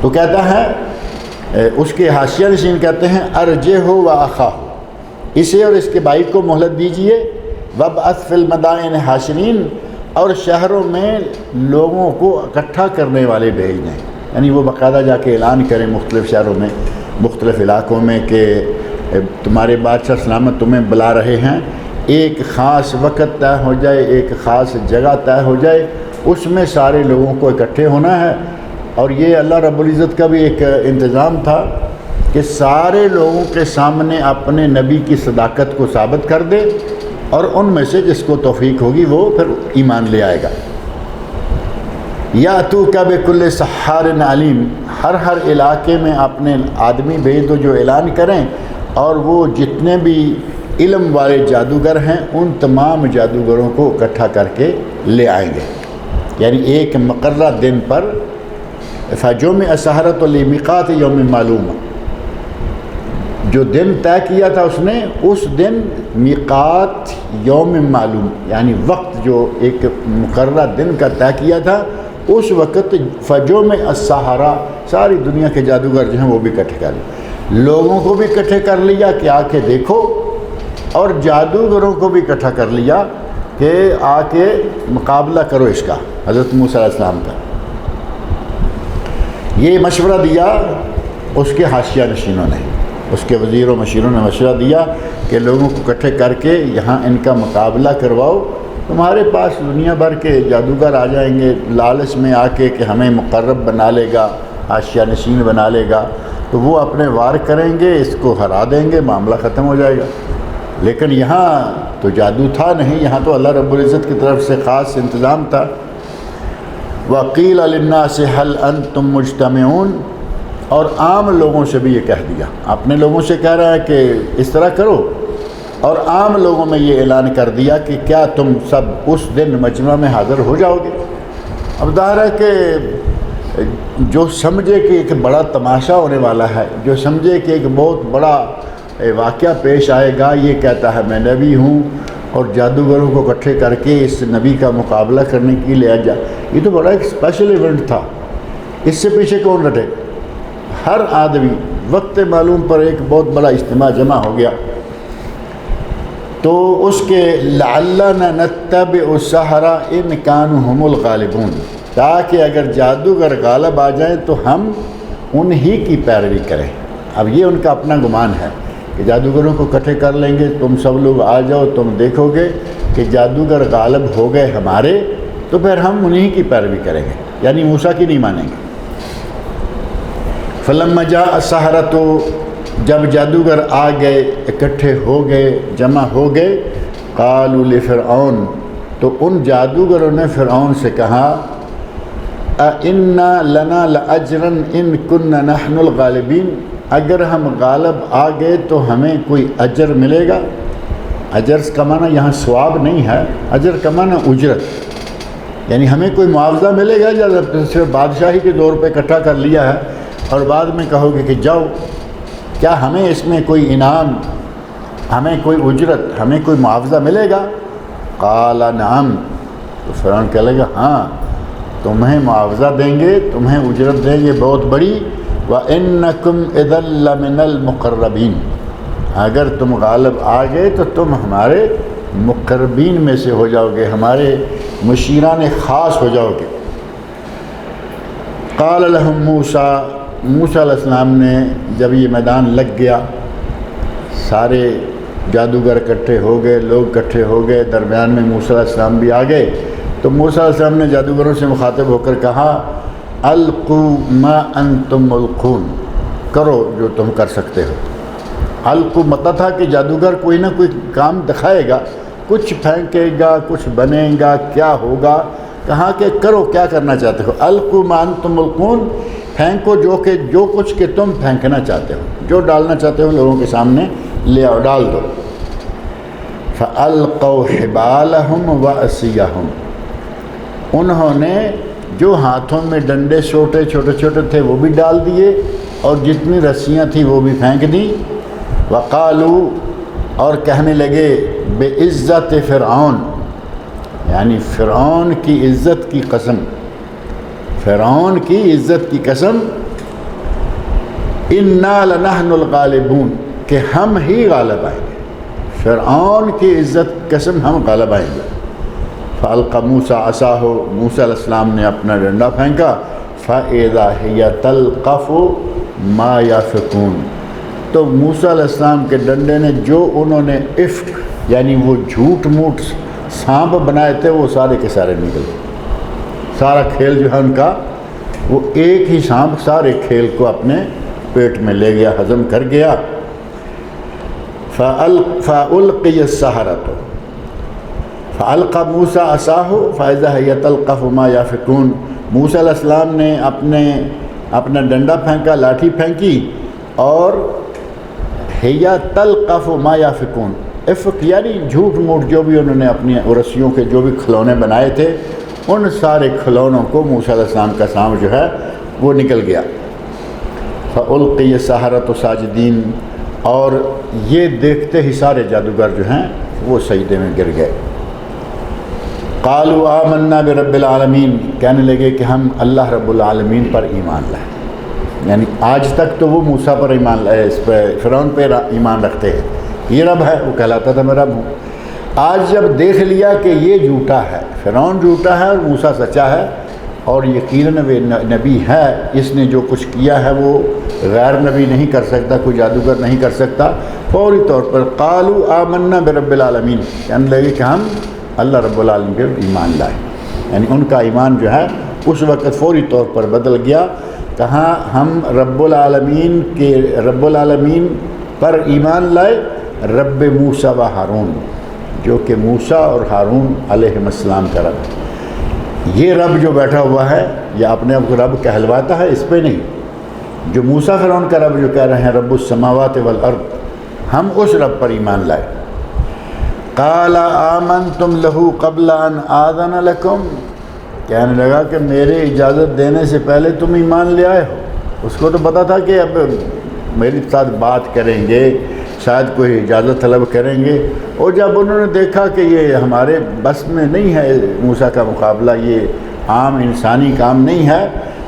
تو کہتا ہے اس کے حاشیہ نشین کہتے ہیں ارجہ و اخاہ، اسے اور اس کے بھائی کو مہلت دیجئے، وابعث فی المدائن حاشرین، اور شہروں میں لوگوں کو اکٹھا کرنے والے بھیج دیں، یعنی وہ باقاعدہ جا کے اعلان کریں مختلف شہروں میں، مختلف علاقوں میں کہ تمہارے بادشاہ سلامت تمہیں بلا رہے ہیں، ایک خاص وقت طے ہو جائے، ایک خاص جگہ طے ہو جائے، اس میں سارے لوگوں کو اکٹھے ہونا ہے۔ اور یہ اللہ رب العزت کا بھی ایک انتظام تھا کہ سارے لوگوں کے سامنے اپنے نبی کی صداقت کو ثابت کر دے، اور ان میں سے جس کو توفیق ہوگی وہ پھر ایمان لے آئے گا۔ یاتوک بکل سحار علیم، ہر علاقے میں اپنے آدمی بھیج دو جو اعلان کریں، اور وہ جتنے بھی علم والے جادوگر ہیں ان تمام جادوگروں کو اکٹھا کر کے لے آئیں گے، یعنی ایک مقررہ دن پر۔ فجمع السحرۃ لمیقات یوم معلوم، جو دن طے کیا تھا اس نے، اس دن میقات یوم معلوم، یعنی وقت جو ایک مقررہ دن کا طے کیا تھا، اس وقت فجمع السحرہ، ساری دنیا کے جادوگر جو ہیں وہ بھی اکٹھے کر لیا، لوگوں کو بھی اکٹھے کر لیا کہ آ کے دیکھو، اور جادوگروں کو بھی اکٹھا کر لیا کہ آ کے مقابلہ کرو اس کا، حضرت موسیٰ علیہ السلام کا۔ یہ مشورہ دیا اس کے حاشیہ نشینوں نے، اس کے وزیر و مشیروں نے مشورہ دیا کہ لوگوں کو اکٹھے کر کے یہاں ان کا مقابلہ کرواؤ، تمہارے پاس دنیا بھر کے جادوگر آ جائیں گے لالچ میں آ کے کہ ہمیں مقرب بنا لے گا، حاشیہ نشین بنا لے گا، تو وہ اپنے وار کریں گے، اس کو ہرا دیں گے، معاملہ ختم ہو جائے گا۔ لیکن یہاں تو جادو تھا نہیں، یہاں تو اللہ رب العزت کی طرف سے خاص انتظام تھا۔ وَقِيلَ لِلنَّاسِ هَلْ أَنْتُمْ مُجْتَمِعُونَ، اور عام لوگوں سے بھی یہ کہہ دیا، اپنے لوگوں سے کہہ رہا ہے کہ اس طرح کرو، اور عام لوگوں میں یہ اعلان کر دیا کہ کیا تم سب اس دن مجمع میں حاضر ہو جاؤ گے۔ اب ظاہر ہے کہ جو سمجھے کہ ایک بڑا تماشا ہونے والا ہے، جو سمجھے کہ ایک بہت بڑا واقعہ پیش آئے گا، یہ کہتا ہے میں نبی ہوں، اور جادوگروں کو اکٹھے کر کے اس نبی کا مقابلہ کرنے کے لیے لے جا، یہ تو بڑا ایک اسپیشل ایونٹ تھا، اس سے پیچھے کون رٹے۔ ہر آدمی وقت معلوم پر ایک بہت بڑا اجتماع جمع ہو گیا، تو اس کے لعلنا نتبع السحرہ ان کانوا هم الغالبون، تاکہ اگر جادوگر غالب آ جائیں تو ہم انہی کی پیروی کریں۔ اب یہ ان کا اپنا گمان ہے کہ جادوگروں کو اکٹھے کر لیں گے، تم سب لوگ آ جاؤ، تم دیکھو گے کہ جادوگر غالب ہو گئے ہمارے، تو پھر ہم انہی کی پیروی کریں گے، یعنی موسیٰ کی نہیں مانیں گے۔ فلما جاء السحرۃ، جب جادوگر آ گئے، اکٹھے ہو گئے، جمع ہو گئے، قالوا لفرعون، تو ان جادوگروں نے فرعون سے کہا اِنَّا لَنَا لَأَجْرًا إِن كُنَّا نَحْنُ الْغَالِبِينَ، اگر ہم غالب آ گئے تو ہمیں کوئی اجر ملے گا۔ اجر کا معنی یہاں ثواب نہیں ہے، اجر کا معنی اجرت، یعنی ہمیں کوئی معاوضہ ملے گا، جب صرف بادشاہی کے دور پہ اکٹھا کر لیا ہے اور بعد میں کہو گے کہ جاؤ، کیا ہمیں اس میں کوئی انعام، ہمیں کوئی اجرت، ہمیں کوئی معاوضہ ملے گا؟ قال نعم، تو فرعون کہے لگا ہاں تمہیں معاوضہ دیں گے، تمہیں اجرت دیں گے بہت بڑی۔ وَإِنَّكُمْ إِذًا لَّمِنَ الْمُقَرَّبِينَ، اگر تم غالب آ گئے تو تم ہمارے مقربین میں سے ہو جاؤ گے، ہمارے مشیران خاص ہو جاؤ گے۔ قال لهم موسیٰ، موسیٰ علیہ السلام نے جب یہ میدان لگ گیا، سارے جادوگر اکٹھے ہو گئے، لوگ اکٹھے ہو گئے، درمیان میں موسیٰ علیہ السلام بھی آ گئے، تو موسیٰ علیہ السلام نے جادوگروں سے مخاطب ہو کر کہا القوا ما انتم ملقون، کرو جو تم کر سکتے ہو۔ القوا مطلب تھا کہ جادوگر کوئی نہ کوئی کام دکھائے گا، کچھ پھینکے گا، کچھ بنے گا، کیا ہوگا، کہاں کہ کرو کیا کرنا چاہتے ہو۔ القوا ما انتم ملقون، پھینکو جو کچھ کہ تم پھینکنا چاہتے ہو، جو ڈالنا چاہتے ہو لوگوں کے سامنے لے آؤ، ڈال دو۔ فَأَلْقَوْا حِبَالَهُمْ وَعِصِيَّهُمْ، انہوں نے جو ہاتھوں میں ڈنڈے چھوٹے چھوٹے تھے وہ بھی ڈال دیے، اور جتنی رسیاں تھیں وہ بھی پھینک دیں۔ وَقَالُوا، اور کہنے لگے بِعِزَّتِ فرعون، یعنی فرعون کی عزت کی قسم، فرعون کی عزت کی قسم، اِنَّا لَنَحْنُ الْغَالِبُونَ، کہ ہم ہی غالب آئیں گے، فرعون کی عزت کی قسم ہم غالب آئیں گے۔ فَأَلْقَى مُوسَىٰ عَصَاهُ، موسیٰ علیہ السلام نے اپنا ڈنڈا پھینکا، فَإِذَا هِيَ تَلْقَفُ مَا يَأْفِكُونَ، تو موسیٰ علیہ السلام کے ڈنڈے نے جو انہوں نے افک، یعنی وہ جھوٹ موٹ سانپ بنائے تھے، وہ سارے کے سارے نکل گئے۔ سارا کھیل جو ہے ان کا، وہ ایک ہی سانپ سارے کھیل کو اپنے پیٹ میں لے گیا، ہضم کر گیا۔ فَأُلْقِيَ السَّحَرَةُ فَأَلْقَى مُوسَىٰ عَصَاهُ فَإِذَا هِيَ تَلْقَفُ مَا يَأْفِكُونَ، موسیٰ علیہ السلام نے اپنا ڈنڈا پھینکا، لاٹھی پھینکی، اور ہِیَ تَلْقَفُ مَا يَأْفِكُونَ، افق یعنی جھوٹ موٹ جو بھی انہوں نے اپنی رسیوں کے جو بھی کھلونے بنائے تھے، ان سارے کھلونوں کو موسیٰ علیہ السلام کا سانپ جو ہے وہ نکل گیا۔ فَأُلْقِيَ السَّحَرَةُ سَاجِدِينَ، اور یہ دیکھتے ہی سارے جادوگر جو ہیں وہ سجدے میں گر گئے۔ قالوا آمنا برب العالمین، کہنے لگے کہ ہم اللہ رب العالمین پر ایمان لائے، یعنی آج تک تو وہ موسیٰ پر ایمان لائے، اس پہ فرعون پہ ایمان رکھتے ہیں، یہ رب ہے، وہ کہلاتا تھا میں رب ہوں۔ آج جب دیکھ لیا کہ یہ جھوٹا ہے، فرعون جھوٹا ہے اور موسیٰ سچا ہے، اور یقیناً وہ نبی ہے، اس نے جو کچھ کیا ہے وہ غیر نبی نہیں کر سکتا، کوئی جادوگر نہیں کر سکتا، فوری طور پر قالوا آمنا برب العالمین، کہنے لگے کہ ہم اللہ رب العالمین پر ایمان لائے، یعنی ان کا ایمان جو ہے اس وقت فوری طور پر بدل گیا۔ کہاں ہم رب العالمین پر ایمان لائے، رب موسیٰ و ہارون، جو کہ موسیٰ اور ہارون علیہ السلام کا رب ہے۔ یہ رب جو بیٹھا ہوا ہے یا اپنے آپ کو رب کہلواتا ہے، اس پہ نہیں، جو موسیٰ فرعون کا رب جو کہہ رہے ہیں رب السماوات والارض، ہم اس رب پر ایمان لائے۔ قال آمنتم له قبل ان آذن لكم، کہنے لگا کہ میرے اجازت دینے سے پہلے تم ایمان لے آئے ہو۔ اس کو تو پتا تھا کہ اب میرے ساتھ بات کریں گے، شاید کوئی اجازت طلب کریں گے، اور جب انہوں نے دیکھا کہ یہ ہمارے بس میں نہیں ہے موسیٰ کا مقابلہ، یہ عام انسانی کام نہیں ہے،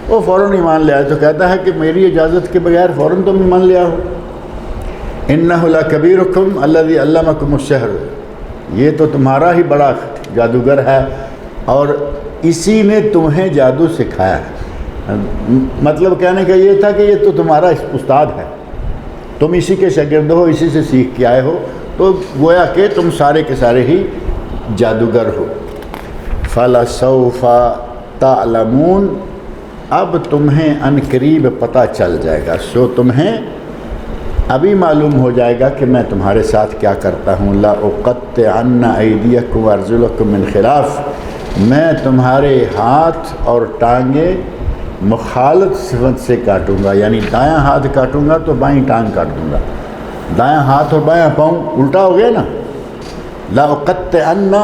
وہ فوراً ایمان لے آئے۔ تو کہتا ہے کہ میری اجازت کے بغیر فوراً تم ایمان لے آؤ۔ انہ لکبیرکم الذی علمکم السحر، یہ تو تمہارا ہی بڑا جادوگر ہے اور اسی نے تمہیں جادو سکھایا ہے۔ مطلب کہنے کا یہ تھا کہ یہ تو تمہارا استاد ہے، تم اسی کے شاگرد ہو، اسی سے سیکھ کے آئے ہو، تو گویا کہ تم سارے کے سارے ہی جادوگر ہو۔ فَلَسَوْفَ تَعْلَمُونَ، اب تمہیں ان قریب پتہ چل جائے گا، سو تمہیں ابھی معلوم ہو جائے گا کہ میں تمہارے ساتھ کیا کرتا ہوں۔ لَأُقَطِّعَنَّ أَيْدِيَكُمْ وَأَرْجُلَكُمْ مِنْ خِلَافٍ، میں تمہارے ہاتھ اور ٹانگیں مخالف صفت سے کاٹوں گا، یعنی دایاں ہاتھ کاٹوں گا تو بائیں ٹانگ کاٹ دوں گا، دایاں ہاتھ اور بایاں پاؤں الٹا ہو گیا نا۔ لَأُقَطِّعَنَّ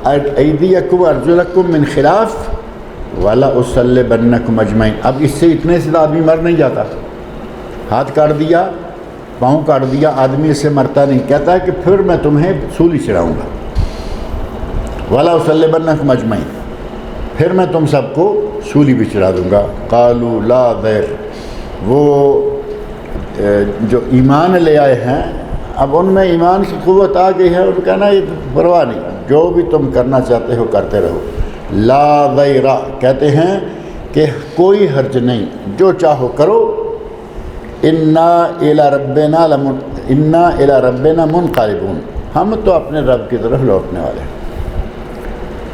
أَيْدِيَكُمْ وَأَرْجُلَكُمْ مِنْ خِلَافٍ وَلَأُصَلِّبَنَّكُمْ أَجْمَعِينَ۔ اب اس سے اتنے سے آدمی مر نہیں جاتا، ہاتھ کاٹ دیا، پاؤں کاٹ دیا، آدمی اس سے مرتا نہیں، کہتا ہے کہ پھر میں تمہیں سولی چڑھاؤں گا، وَلَأُصَلِّبَنَّكُمْ أَجْمَعِينَ، پھر میں تم سب کو سولی بھی چڑھا دوں گا۔ قالوا لا ضیر، وہ جو ایمان لے آئے ہیں اب ان میں ایمان کی قوت آ گئی ہے، ان کا کہنا یہ پرواہ نہیں، جو بھی تم کرنا چاہتے ہو کرتے رہو۔ لا ضیر کہتے ہیں کہ کوئی حرج نہیں، جو چاہو کرو۔ انا الی ربنا منقلبون، ہم تو اپنے رب کی طرف لوٹنے والے ہیں،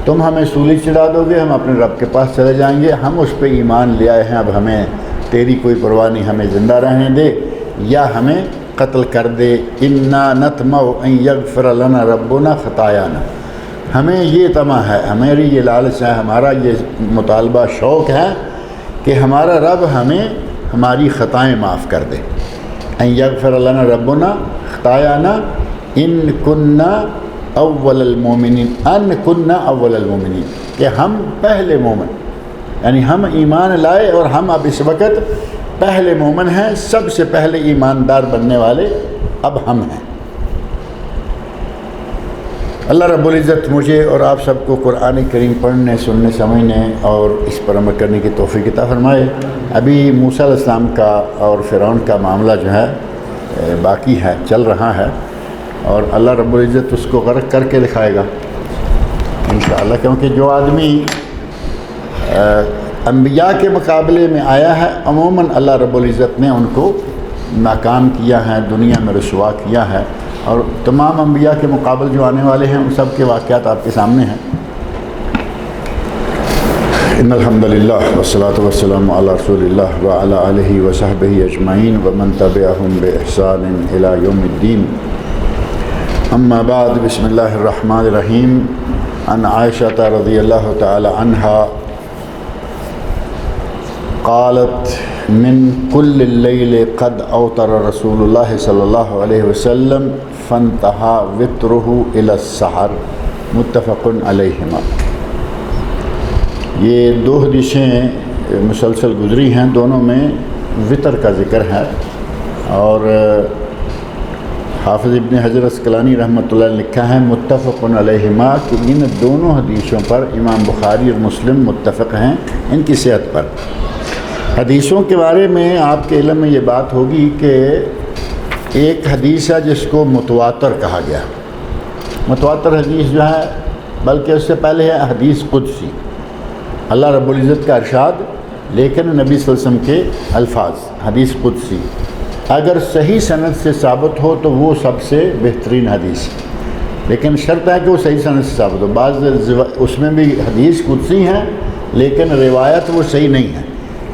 تم ہمیں سولی چڑھا دو گے، ہم اپنے رب کے پاس چلے جائیں گے، ہم اس پہ ایمان لے آئے ہیں، اب ہمیں تیری کوئی پرواہ نہیں، ہمیں زندہ رہنے دے یا ہمیں قتل کر دے۔ انا نطمع ان یغفر لنا ربنا خطایانا، ہمیں یہ طمع ہے، ہماری یہ لالچ ہے، ہمارا یہ مطالبہ شوق ہے کہ ہمارا رب ہمیں ہماری خطائیں معاف کر دے۔ ان یغفر لنا ربنا خطایانا ان کننا اول المومنین، ان کننا اول المومنین، کہ ہم پہلے مومن، یعنی ہم ایمان لائے اور ہم اب اس وقت پہلے مومن ہیں، سب سے پہلے ایماندار بننے والے اب ہم ہیں۔ اللہ رب العزت مجھے اور آپ سب کو قرآن کریم پڑھنے، سننے، سمجھنے اور اس پر عمل کرنے کی توفیق عطا فرمائے۔ ابھی موسیٰ علیہ السلام کا اور فرعون کا معاملہ جو ہے باقی ہے، چل رہا ہے، اور اللہ رب العزت اس کو غرق کر کے دکھائے گا انشاءاللہ، کیونکہ جو آدمی انبیاء کے مقابلے میں آیا ہے عموماً اللہ رب العزت نے ان کو ناکام کیا ہے، دنیا میں رسوا کیا ہے، اور تمام انبیاء کے مقابل جو آنے والے ہیں ان سب کے واقعات آپ کے سامنے ہیں۔ ان الحمد للہ والصلاة والسلام علی رسول اللہ وعلی آلہ وصحبہ اجمعین ومن تبعہم بإحسان الی یوم الدین، اما بعد، بسم اللہ الرحمن الرحیم۔ عن عائشہ رضی اللہ تعالی عنہا قالت من کل اللیل قد اوتر رسول اللہ صلی اللہ علیہ وسلم فانتہا وطرہ الی السحر، متفق علیہما۔ یہ دو حدیثیں مسلسل گزری ہیں، دونوں میں وطر کا ذکر ہے، اور حافظ ابن حجر عسقلانی رحمۃ اللہ نے لکھا ہے متفق علیہما، کہ ان دونوں حدیثوں پر امام بخاری اور مسلم متفق ہیں ان کی صحت پر۔ حدیثوں کے بارے میں آپ کے علم میں یہ بات ہوگی کہ ایک حدیث ہے جس کو متواتر کہا گیا، متواتر حدیث جو ہے، بلکہ اس سے پہلے ہے حدیث قدسی، اللہ رب العزت کا ارشاد لیکن نبی صلی اللہ علیہ وسلم کے الفاظ، حدیث قدسی اگر صحیح سند سے ثابت ہو تو وہ سب سے بہترین حدیث، لیکن شرط ہے کہ وہ صحیح سند سے ثابت ہو۔ بعض اس میں بھی حدیث قدسی ہیں لیکن روایت وہ صحیح نہیں ہے،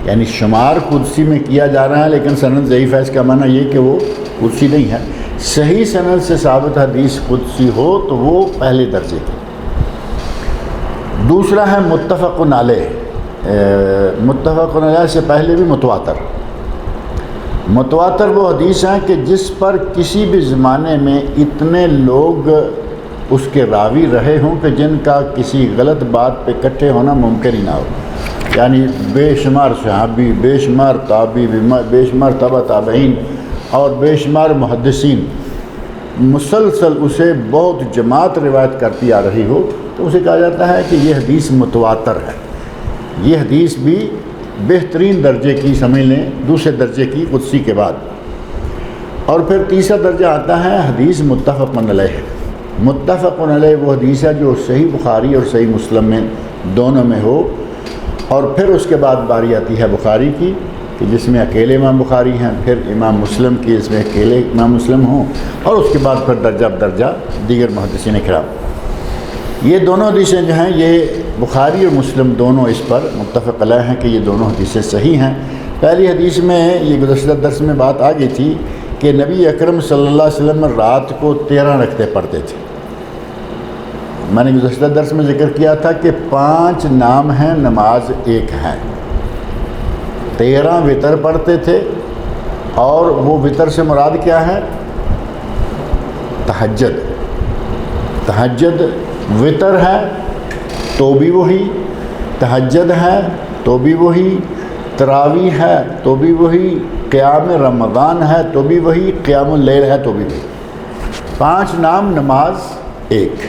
یعنی شمار قدسی میں کیا جا رہا ہے لیکن سند ضعیف ہے، اس کا معنی یہ کہ وہ قدسی نہیں ہے۔ صحیح سند سے ثابت حدیث قدسی ہو تو وہ پہلے درجے کی۔ دوسرا ہے متفق علیہ، متفق علیہ سے پہلے بھی متواتر۔ متواتر وہ حدیث ہیں کہ جس پر کسی بھی زمانے میں اتنے لوگ اس کے راوی رہے ہوں کہ جن کا کسی غلط بات پہ اکٹھے ہونا ممکن ہی نہ ہو، یعنی بے شمار صحابی، بے شمار تابعی، بے شمار تبع تابعین اور بے شمار محدثین مسلسل اسے بہت جماعت روایت کرتی آ رہی ہو تو اسے کہا جاتا ہے کہ یہ حدیث متواتر ہے۔ یہ حدیث بھی بہترین درجے کی، سمجھ لیں دوسرے درجے کی قدسی کے بعد۔ اور پھر تیسرا درجہ آتا ہے حدیث متفق علیہ۔ متفق علیہ وہ حدیث ہے جو صحیح بخاری اور صحیح مسلم میں دونوں میں ہو، اور پھر اس کے بعد باری آتی ہے بخاری کی، کہ جس میں اکیلے امام بخاری ہیں، پھر امام مسلم کی اس میں اکیلے امام مسلم ہوں، اور اس کے بعد پھر درجہ بدرجہ دیگر محدثین کرام۔ یہ دونوں حدیثیں جو ہیں یہ بخاری اور مسلم دونوں اس پر متفق علیہ ہیں کہ یہ دونوں حدیثیں صحیح ہیں۔ پہلی حدیث میں یہ گزشتہ درس میں بات آ گئی تھی کہ نبی اکرم صلی اللہ علیہ وسلم رات کو 13 رکعتیں پڑھتے تھے۔ میں نے گزشتہ درس میں ذکر کیا تھا کہ 5 نام ہیں، نماز ایک ہے۔ 13 وطر پڑھتے تھے، اور وہ وطر سے مراد کیا ہے؟ تہجد۔ تہجد وطر ہے تو بھی وہی، تہجد ہے تو بھی وہی، تراویح ہے تو بھی وہی، قیام رمضان ہے تو بھی وہی، قیام اللیل ہے تو بھی وہی۔ 5 نام، نماز ایک۔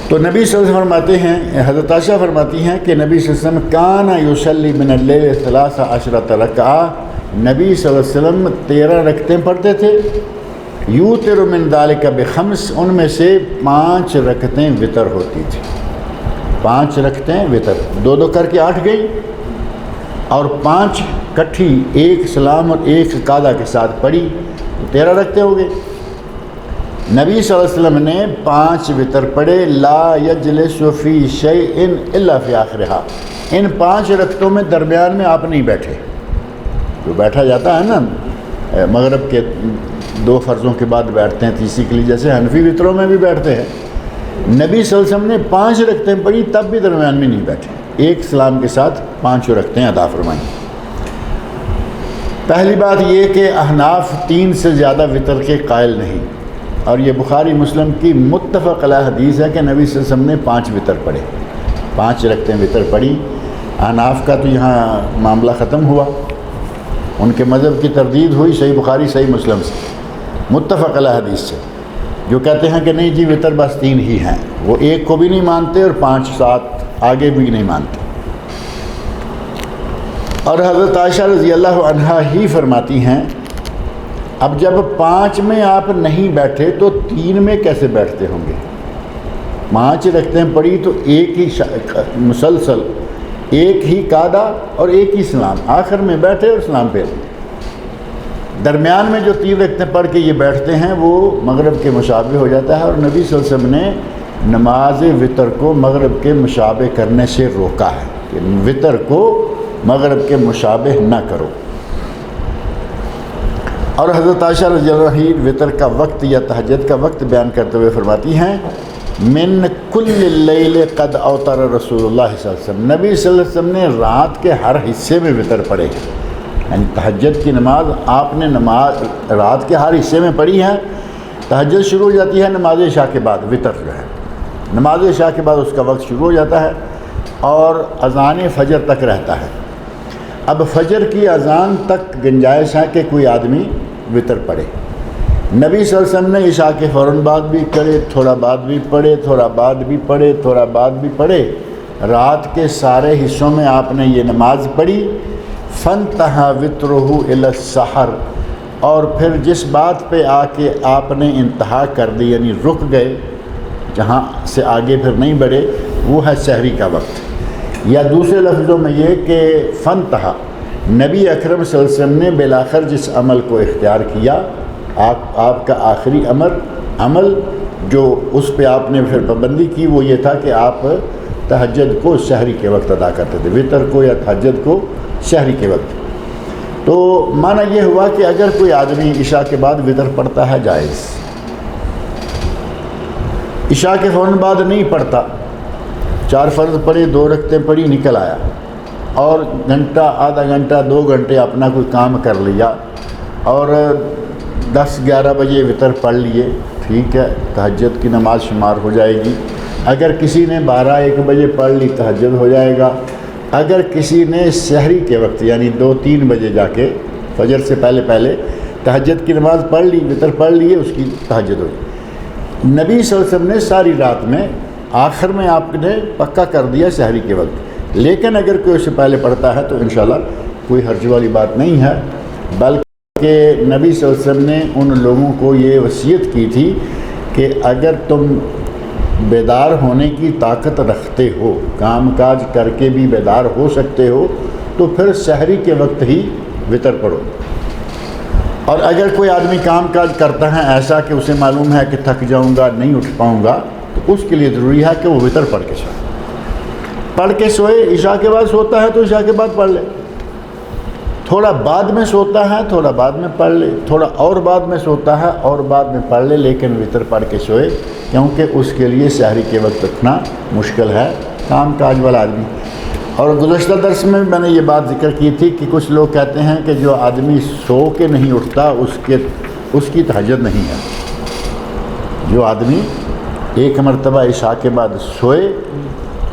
تو نبی صلی اللہ علیہ وسلم فرماتے ہیں، حضرت عائشہ فرماتی ہیں کہ نبی صلی اللہ علیہ وسلم کان یصلی من اللیل 13 رکعہ، نبی صلی اللہ علیہ وسلم 13 رکعتیں پڑھتے تھے۔ یوتر من ذالک ب5، ان میں سے 5 رکعتیں وطر ہوتی تھیں۔ 5 رکعتیں وطر، 2 کر کے 8 گئی، اور 5 کٹھی، ایک سلام اور ایک قاعدہ کے ساتھ پڑھی، 13 رکعتیں ہو گئی۔ نبی صلی اللہ علیہ وسلم نے 5 وطر پڑھے، لا یجلس فی شیء الا فی آخرہا، ان 5 رکعتوں میں درمیان میں آپ نہیں بیٹھے۔ جو بیٹھا جاتا ہے نا مغرب کے 2 فرضوں کے بعد بیٹھتے ہیں تیسری کے لیے، جیسے حنفی وطروں میں بھی بیٹھتے ہیں، نبی صلی اللہ علیہ وسلم نے 5 رکعتیں پڑھی تب بھی درمیان میں نہیں بیٹھے، ایک سلام کے ساتھ 5 رکعتیں ادا فرمائیں۔ پہلی بات یہ کہ احناف 3 سے زیادہ وطر کے قائل نہیں، اور یہ بخاری مسلم کی متفق علیہ حدیث ہے کہ نبی صلی اللہ علیہ وسلم نے 5 وطر پڑھے، 5 رکعتیں وطر پڑھی۔ احناف کا تو یہاں معاملہ ختم ہوا، ان کے مذہب کی تردید ہوئی صحیح بخاری صحیح مسلم سے، متفق علیہ حدیث سے، جو کہتے ہیں کہ نہیں جی وطر بس 3 ہی ہیں، وہ ایک کو بھی نہیں مانتے اور 5 7 آگے بھی نہیں مانتے۔ اور حضرت عائشہ رضی اللہ عنہا ہی فرماتی ہیں، اب جب 5 میں آپ نہیں بیٹھے تو 3 میں کیسے بیٹھتے ہوں گے؟ 5 رکعتیں پڑھی تو ایک ہی مسلسل، ایک ہی قاعدہ اور ایک ہی سلام، آخر میں بیٹھے اور سلام پھیرے۔ درمیان میں جو 3 رکعتیں پڑھ کے یہ بیٹھتے ہیں وہ مغرب کے مشابہ ہو جاتا ہے، اور نبی صلی اللہ علیہ وسلم نے نماز وطر کو مغرب کے مشابہ کرنے سے روکا ہے کہ وطر کو مغرب کے مشابہ نہ کرو۔ اور حضرت عائشہ رضی اللہ عنہ وطر کا وقت یا تہجد کا وقت بیان کرتے ہوئے فرماتی ہیں، من کل اللیل قد اوتر رسول اللہ صلی اللہ علیہ وسلم، نبی صلی اللہ علیہ وسلم نے رات کے ہر حصے میں وطر پڑھے، یعنی تہجد کی نماز آپ نے رات کے ہر حصے میں پڑھی ہے۔ تہجد شروع ہو جاتی ہے نماز عشاء کے بعد، وطر جو ہے نماز عشاء کے بعد اس کا وقت شروع ہو جاتا ہے اور اذان فجر تک رہتا ہے۔ اب فجر کی اذان تک گنجائش ہے کہ کوئی آدمی وطر پڑھے۔ نبی صلی اللہ علیہ وسلم نے عشاء کے فوراً بعد بھی پڑھے، تھوڑا بعد بھی پڑھے، تھوڑا بعد بھی پڑھے، تھوڑا بعد بھی پڑھے، رات کے سارے حصوں میں آپ نے یہ نماز پڑھی۔ فانتہا وطرہ الی السحر، اور پھر جس بات پہ آ کے آپ نے انتہا کر دی یعنی رک گئے، جہاں سے آگے پھر نہیں بڑھے، وہ ہے سحری کا وقت، یا دوسرے لفظوں میں یہ کہ فانتہا، نبی اکرم صلی اللہ علیہ وسلم نے بالآخر جس عمل کو اختیار کیا، آپ کا آخری عمل جو اس پہ آپ نے پھر پابندی کی وہ یہ تھا کہ آپ تہجد کو سحری کے وقت ادا کرتے تھے، وطر کو یا تہجد کو سحری کے وقت۔ تو معنی یہ ہوا کہ اگر کوئی آدمی عشاء کے بعد وطر پڑھتا ہے جائز، عشاء کے فوراً بعد نہیں پڑھتا، 4 فرض پڑھے، 2 رکعتیں پڑھی، نکل آیا، اور گھنٹہ آدھا گھنٹہ 2 گھنٹے اپنا کوئی کام کر لیا اور 10-11 بجے وطر پڑھ لیے، ٹھیک ہے، تہجد کی نماز شمار ہو جائے گی۔ اگر کسی نے 12-1 بجے پڑھ لی تہجد ہو جائے گا۔ اگر کسی نے سحری کے وقت یعنی 2-3 بجے جا کے فجر سے پہلے تہجد کی نماز پڑھ لی، وطر پڑھ لیے، اس کی تہجد ہوئی۔ نبی صلی اللہ علیہ وسلم نے ساری رات میں آخر میں آپ نے پکا کر دیا سحری کے وقت، لیکن اگر کوئی اس سے پہلے پڑھتا ہے تو انشاءاللہ کوئی حرج والی بات نہیں ہے، بلکہ نبی صلی اللہ علیہ وسلم نے ان لوگوں کو یہ وصیت کی تھی کہ اگر تم بیدار ہونے کی طاقت رکھتے ہو، کام کاج کر کے بھی بیدار ہو سکتے ہو، تو پھر سحری کے وقت ہی وطر پڑھو۔ اور اگر کوئی آدمی کام کاج کرتا ہے ایسا کہ اسے معلوم ہے کہ تھک جاؤں گا، نہیں اٹھ پاؤں گا، تو اس کے لیے ضروری ہے کہ وہ وطر پڑھ کے سوئے۔ پڑھ کے سوئے، عشاء کے بعد سوتا ہے تو عشاء کے بعد پڑھ لے، تھوڑا بعد میں سوتا ہے تھوڑا بعد میں پڑھ لے، تھوڑا اور بعد میں سوتا ہے اور بعد میں پڑھ لے، لیکن وطر پڑھ کے سوئے، کیونکہ اس کے لیے سحری کے وقت اٹھنا مشکل ہے، کام کاج والا آدمی۔ اور گزشتہ درس میں میں نے یہ بات ذکر کی تھی کہ کچھ لوگ کہتے ہیں کہ جو آدمی سو کے نہیں اٹھتا اس کی تہجد نہیں ہے۔ جو آدمی ایک مرتبہ عشاء کے بعد سوئے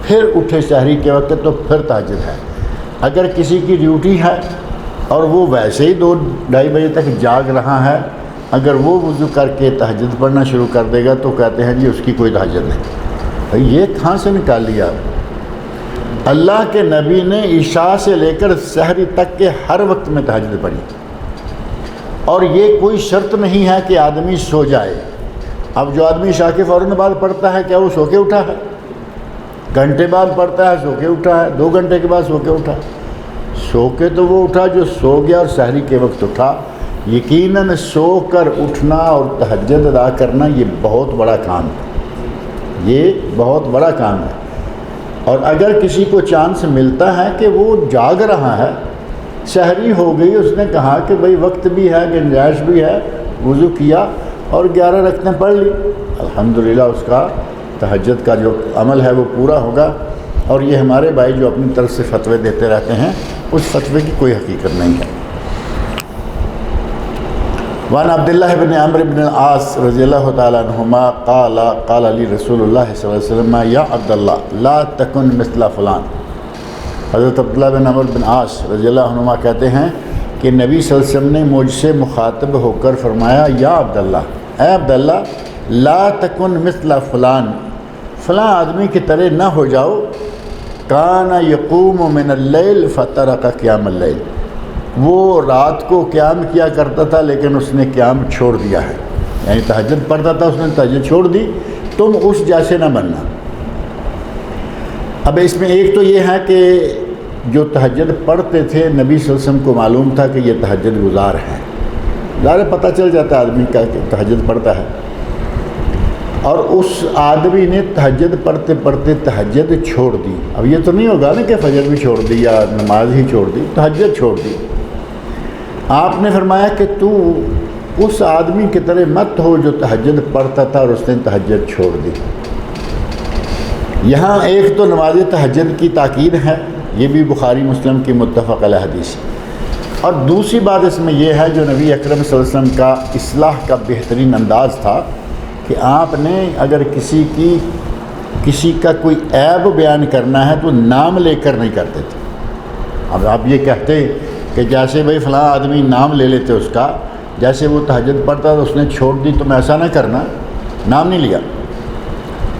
پھر اٹھے سحری کے وقت تو پھر تہجد ہے۔ اگر کسی کی ڈیوٹی ہے اور وہ ویسے ہی 2-2:30 بجے تک جاگ رہا ہے، اگر وہ وضو کر کے تہجد پڑھنا شروع کر دے گا تو کہتے ہیں جی اس کی کوئی تہجد نہیں۔ یہ کہاں سے نکال لیا؟ اللہ کے نبی نے عشاء سے لے کر سحری تک کے ہر وقت میں تہجد پڑھی، اور یہ کوئی شرط نہیں ہے کہ آدمی سو جائے۔ اب جو آدمی عشاء کے فوراً بعد پڑھتا ہے، کیا وہ سو کے اٹھا ہے؟ گھنٹے بعد پڑھتا ہے سو کے اٹھا ہے، 2 گھنٹے کے بعد سو کے اٹھا؟ سو کے تو وہ اٹھا جو سو گیا اور سحری کے وقت اٹھا۔ یقیناً سو کر اٹھنا اور تہجد ادا کرنا یہ بہت بڑا کام ہے، یہ بہت بڑا کام ہے۔ اور اگر کسی کو چانس ملتا ہے کہ وہ جاگ رہا ہے، سحری ہو گئی، اس نے کہا کہ بھئی وقت بھی ہے، گنجائش بھی ہے، وضو کیا اور 11 رکعتیں پڑھ لی، الحمدللہ اس کا تہجد کا جو عمل ہے وہ پورا ہوگا۔ اور یہ ہمارے بھائی جو اپنی طرف سے فتوے دیتے رہتے ہیں، اس فتوے کی کوئی حقیقت نہیں ہے۔ وعن عبداللہ بن عمرو بن العاص رضی اللہ تعالیٰ عنہما قال قال علی رسول اللہ صلی اللہ علیہ وسلم یا عبداللہ لا تکن مثل فلان۔ حضرت عبداللہ بن عمرو بن عاص رضی اللہ عنہما کہتے ہیں کہ نبی صلی اللہ علیہ وسلم نے مجھ سے مخاطب ہو کر فرمایا یا عبداللہ، اے عبداللہ، لا تکن مثل فلان، فلاں آدمی کی طرح نہ ہو جاؤ، کان یقوم من اللیل فترک قیام اللیل، وہ رات کو قیام کیا کرتا تھا لیکن اس نے قیام چھوڑ دیا ہے، یعنی تہجد پڑھتا تھا اس نے تہجد چھوڑ دی، تم اس جیسے نہ بننا۔ اب اس میں ایک تو یہ ہے کہ جو تہجد پڑھتے تھے نبی صلی اللہ علیہ وسلم کو معلوم تھا کہ یہ تہجد گزار ہیں، ظاہر پتہ چل جاتا ہے آدمی کا کہ تہجد پڑھتا ہے، اور اس آدمی نے تہجد پڑھتے پڑھتے تہجد چھوڑ دی۔ اب یہ تو نہیں ہوگا نا کہ فجر بھی چھوڑ دی یا نماز ہی چھوڑ دی، تہجد چھوڑ دی۔ آپ نے فرمایا کہ تو اس آدمی کی طرح مت ہو جو تہجد پڑھتا تھا اور اس نے تہجد چھوڑ دی۔ یہاں ایک تو نماز تہجد کی تاکید ہے، یہ بھی بخاری مسلم کی متفق علیہ حدیث ہے، اور دوسری بات اس میں یہ ہے جو نبی اکرم صلی اللہ علیہ وسلم کا اصلاح کا بہترین انداز تھا کہ آپ نے اگر کسی کا کوئی عیب بیان کرنا ہے تو نام لے کر نہیں کرتے تھے۔ اب آپ یہ کہتے کہ جیسے بھئی فلاں آدمی نام لے لیتے اس کا، جیسے وہ تہجد پڑھتا تو اس نے چھوڑ دی، تم ایسا نہ کرنا، نام نہیں لیا،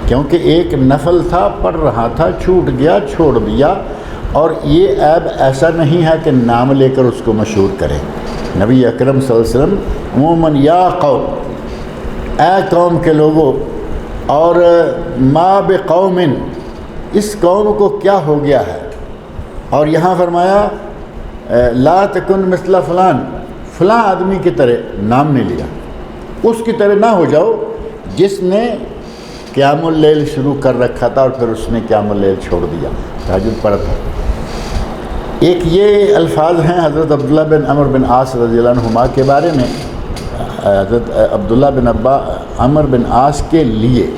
کیونکہ ایک نفل تھا، پڑھ رہا تھا، چھوٹ گیا، چھوڑ دیا، اور یہ عیب ایسا نہیں ہے کہ نام لے کر اس کو مشہور کریں۔ نبی اکرم صلی اللہ علیہ وسلم عموماً یا قوم، اے قوم کے لوگوں، اور ما بقوم، اس قوم کو کیا ہو گیا ہے، اور یہاں فرمایا لا تکن مثل فلان، فلاں آدمی کی طرح نام نہیں لیا، اس کی طرح نہ ہو جاؤ جس نے قیام اللیل شروع کر رکھا تھا اور پھر اس نے قیام اللیل چھوڑ دیا، تہجد پڑھا تھا۔ ایک یہ الفاظ ہیں حضرت عبداللہ بن عمرو بن عاص رضی اللہ عنہما کے بارے میں، حضرت عبداللہ بن عمرو بن عاص کے لیے،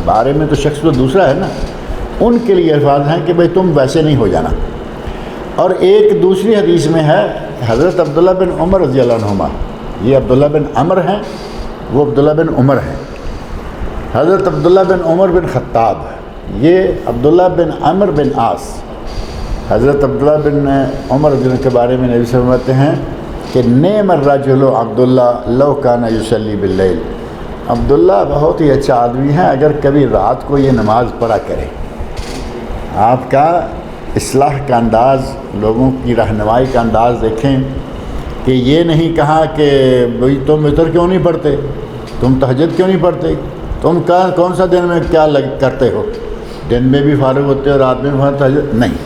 بارے میں تو شخص تو دوسرا ہے نا، ان کے لیے الفاظ ہیں کہ بھئی تم ویسے نہیں ہو جانا۔ اور ایک دوسری حدیث میں ہے حضرت عبداللہ بن عمر رضی اللہ عنہما، یہ عبداللہ بن عمر ہیں، وہ عبداللہ بن عمر ہیں، حضرت عبداللہ بن عمر بن خطاب، یہ عبداللہ بن عمر بن عاص۔ حضرت عبداللہ بن عمر رضی اللہ عنہ کے بارے میں نبی صلی اللہ علیہ وسلم کہتے ہیں کہ نعم الرجل عبداللہ لو کان یصلی باللیل، عبداللہ بہت ہی اچھا آدمی ہے اگر کبھی رات کو یہ نماز پڑھا کرے۔ آپ کا اصلاح کا انداز، لوگوں کی رہنمائی کا انداز دیکھیں کہ یہ نہیں کہا کہ بھئی تم وتر کیوں نہیں پڑھتے، تم تہجد کیوں نہیں پڑھتے، تم کون سا دن میں کیا کرتے ہو، دن میں بھی فارغ ہوتے ہو رات میں بھی تہجد نہیں۔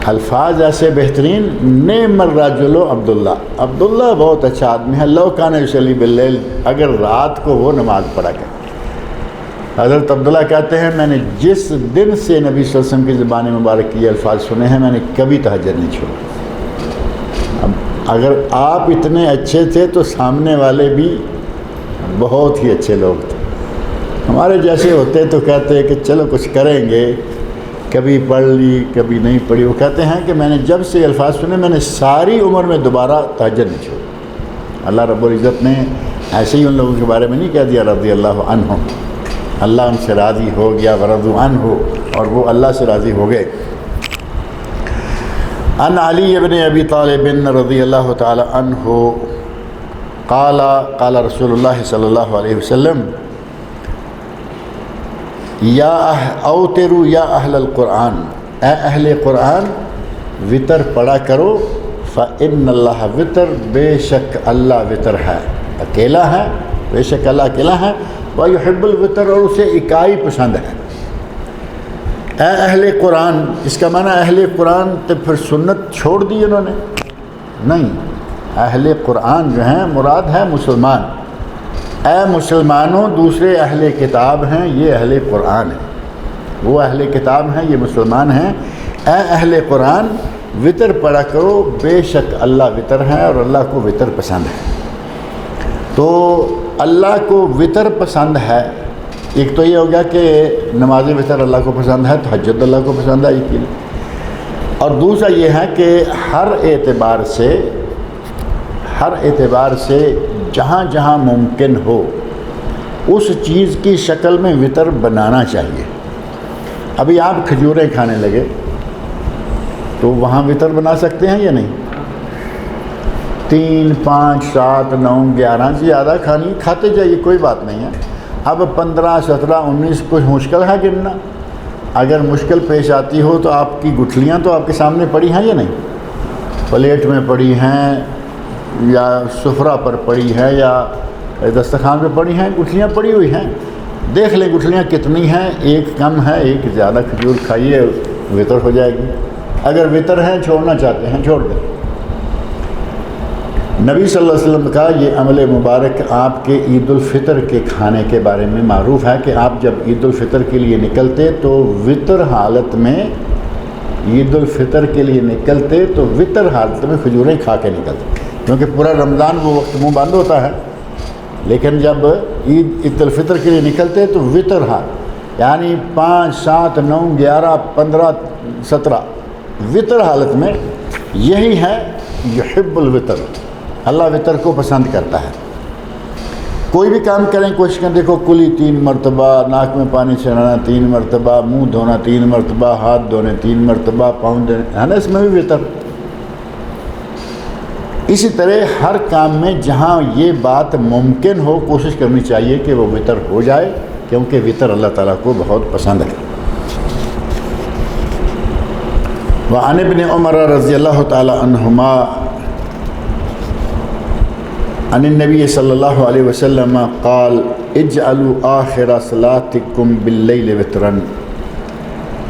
الفاظ ایسے بہترین، نعم الرجل عبداللہ، عبداللہ بہت اچھا آدمی ہے، لو کان یصلی باللیل، اگر رات کو وہ نماز پڑھا کرے۔ حضرت عبداللہ کہتے ہیں میں نے جس دن سے نبی صلی اللہ علیہ وسلم کی زبان مبارک کی یہ الفاظ سنے ہیں، میں نے کبھی تہجد نہیں چھوڑا۔ اب اگر آپ اتنے اچھے تھے تو سامنے والے بھی بہت ہی اچھے لوگ تھے۔ ہمارے جیسے ہوتے تو کہتے کہ چلو کچھ کریں گے، کبھی پڑھ لی کبھی نہیں پڑھی۔ وہ کہتے ہیں کہ میں نے جب سے یہ الفاظ سنے میں نے ساری عمر میں دوبارہ تہجد نہیں چھوڑا۔ اللہ رب العزت نے ایسے ہی ان لوگوں کے بارے میں نہیں کہہ دیا رضی اللہ عنہ، اللہ ان سے راضی ہو گیا، ورضوا عنہ، اور وہ اللہ سے راضی ہو گئے۔ ان علی ابن ابی طالب رضی اللہ تعالی عنہ قال قال رسول اللہ صلی اللہ علیہ وسلم یا اوتروا یا اہل القرآن، اے اہل قرآن وطر پڑھا کرو، فإن اللہ وطر، بے شک اللہ وطر ہے، اکیلا ہے، بے شک اللہ اکیلا ہے، وَيُحِبُّ الوطر، اور اسے اکائی پسند ہے۔ اے اہل قرآن، اس کا معنی اہل قرآن تو پھر سنت چھوڑ دی انہوں نے؟ نہیں، اہل قرآن جو ہیں مراد ہے مسلمان۔ اے مسلمانوں، دوسرے اہل کتاب ہیں، یہ اہل قرآن ہیں، وہ اہل کتاب ہیں، یہ مسلمان ہیں۔ اے اہل قرآن وطر پڑھا کرو، بے شک اللہ وطر ہے اور اللہ کو وطر پسند ہے۔ تو اللہ کو وطر پسند ہے، ایک تو یہ ہو گیا کہ نماز وطر اللہ کو پسند ہے، تہجد اللہ کو پسند ہے، اور دوسرا یہ ہے کہ ہر اعتبار سے جہاں جہاں ممکن ہو اس چیز کی شکل میں وطر بنانا چاہیے۔ ابھی آپ کھجوریں کھانے لگے تو وہاں وطر بنا سکتے ہیں یا نہیں؟ 3 5 7 9 11 زیادہ کھاتے جائیے، کوئی بات نہیں ہے۔ اب 15 17 19 کچھ مشکل ہے گننا؟ اگر مشکل پیش آتی ہو تو آپ کی گٹھلیاں تو آپ کے سامنے پڑی ہیں یا نہیں؟ پلیٹ میں پڑی ہیں یا سفرہ پر پڑی ہے یا دسترخوان پہ پڑی ہیں، گٹھلیاں پڑی ہوئی ہیں، دیکھ لیں گٹھلیاں کتنی ہیں، ایک کم ہے ایک زیادہ، کھجور کھائیے وطر ہو جائے گی۔ اگر وطر ہے چھوڑنا چاہتے ہیں چھوڑ دیں۔ نبی صلی اللہ علیہ وسلم کا یہ عمل مبارک آپ کے عید الفطر کے کھانے کے بارے میں معروف ہے کہ آپ جب عید الفطر کے لیے نکلتے تو وطر حالت میں، عید الفطر کے لیے نکلتے تو وطر حالت میں کھجوریں کھا کے نکلتے، کیونکہ پورا رمضان وہ وقت منہ بند ہوتا ہے، لیکن جب عید الفطر کے لیے نکلتے تو وطر حالت، یعنی 5 7 9 11 15 17 وطر حالت میں، یہی ہے یحب الوطر، اللہ وطر کو پسند کرتا ہے۔ کوئی بھی کام کریں کوشش کریں، دیکھو کلی 3 مرتبہ، ناک میں پانی چڑھانا 3 مرتبہ، منہ دھونا 3 مرتبہ، ہاتھ دھونے 3 مرتبہ، پاؤں دھونے، ہے نا، اس میں بھی وطر۔ اسی طرح ہر کام میں جہاں یہ بات ممکن ہو کوشش کرنی چاہیے کہ وہ وطر ہو جائے، کیونکہ وطر اللہ تعالیٰ کو بہت پسند ہے۔ وعن ابن عمر رضی اللہ تعالی عنہما عن النبی صلی اللہ علیہ وسلم قال اجعلوا آخر صلاتکم باللیل وطرا،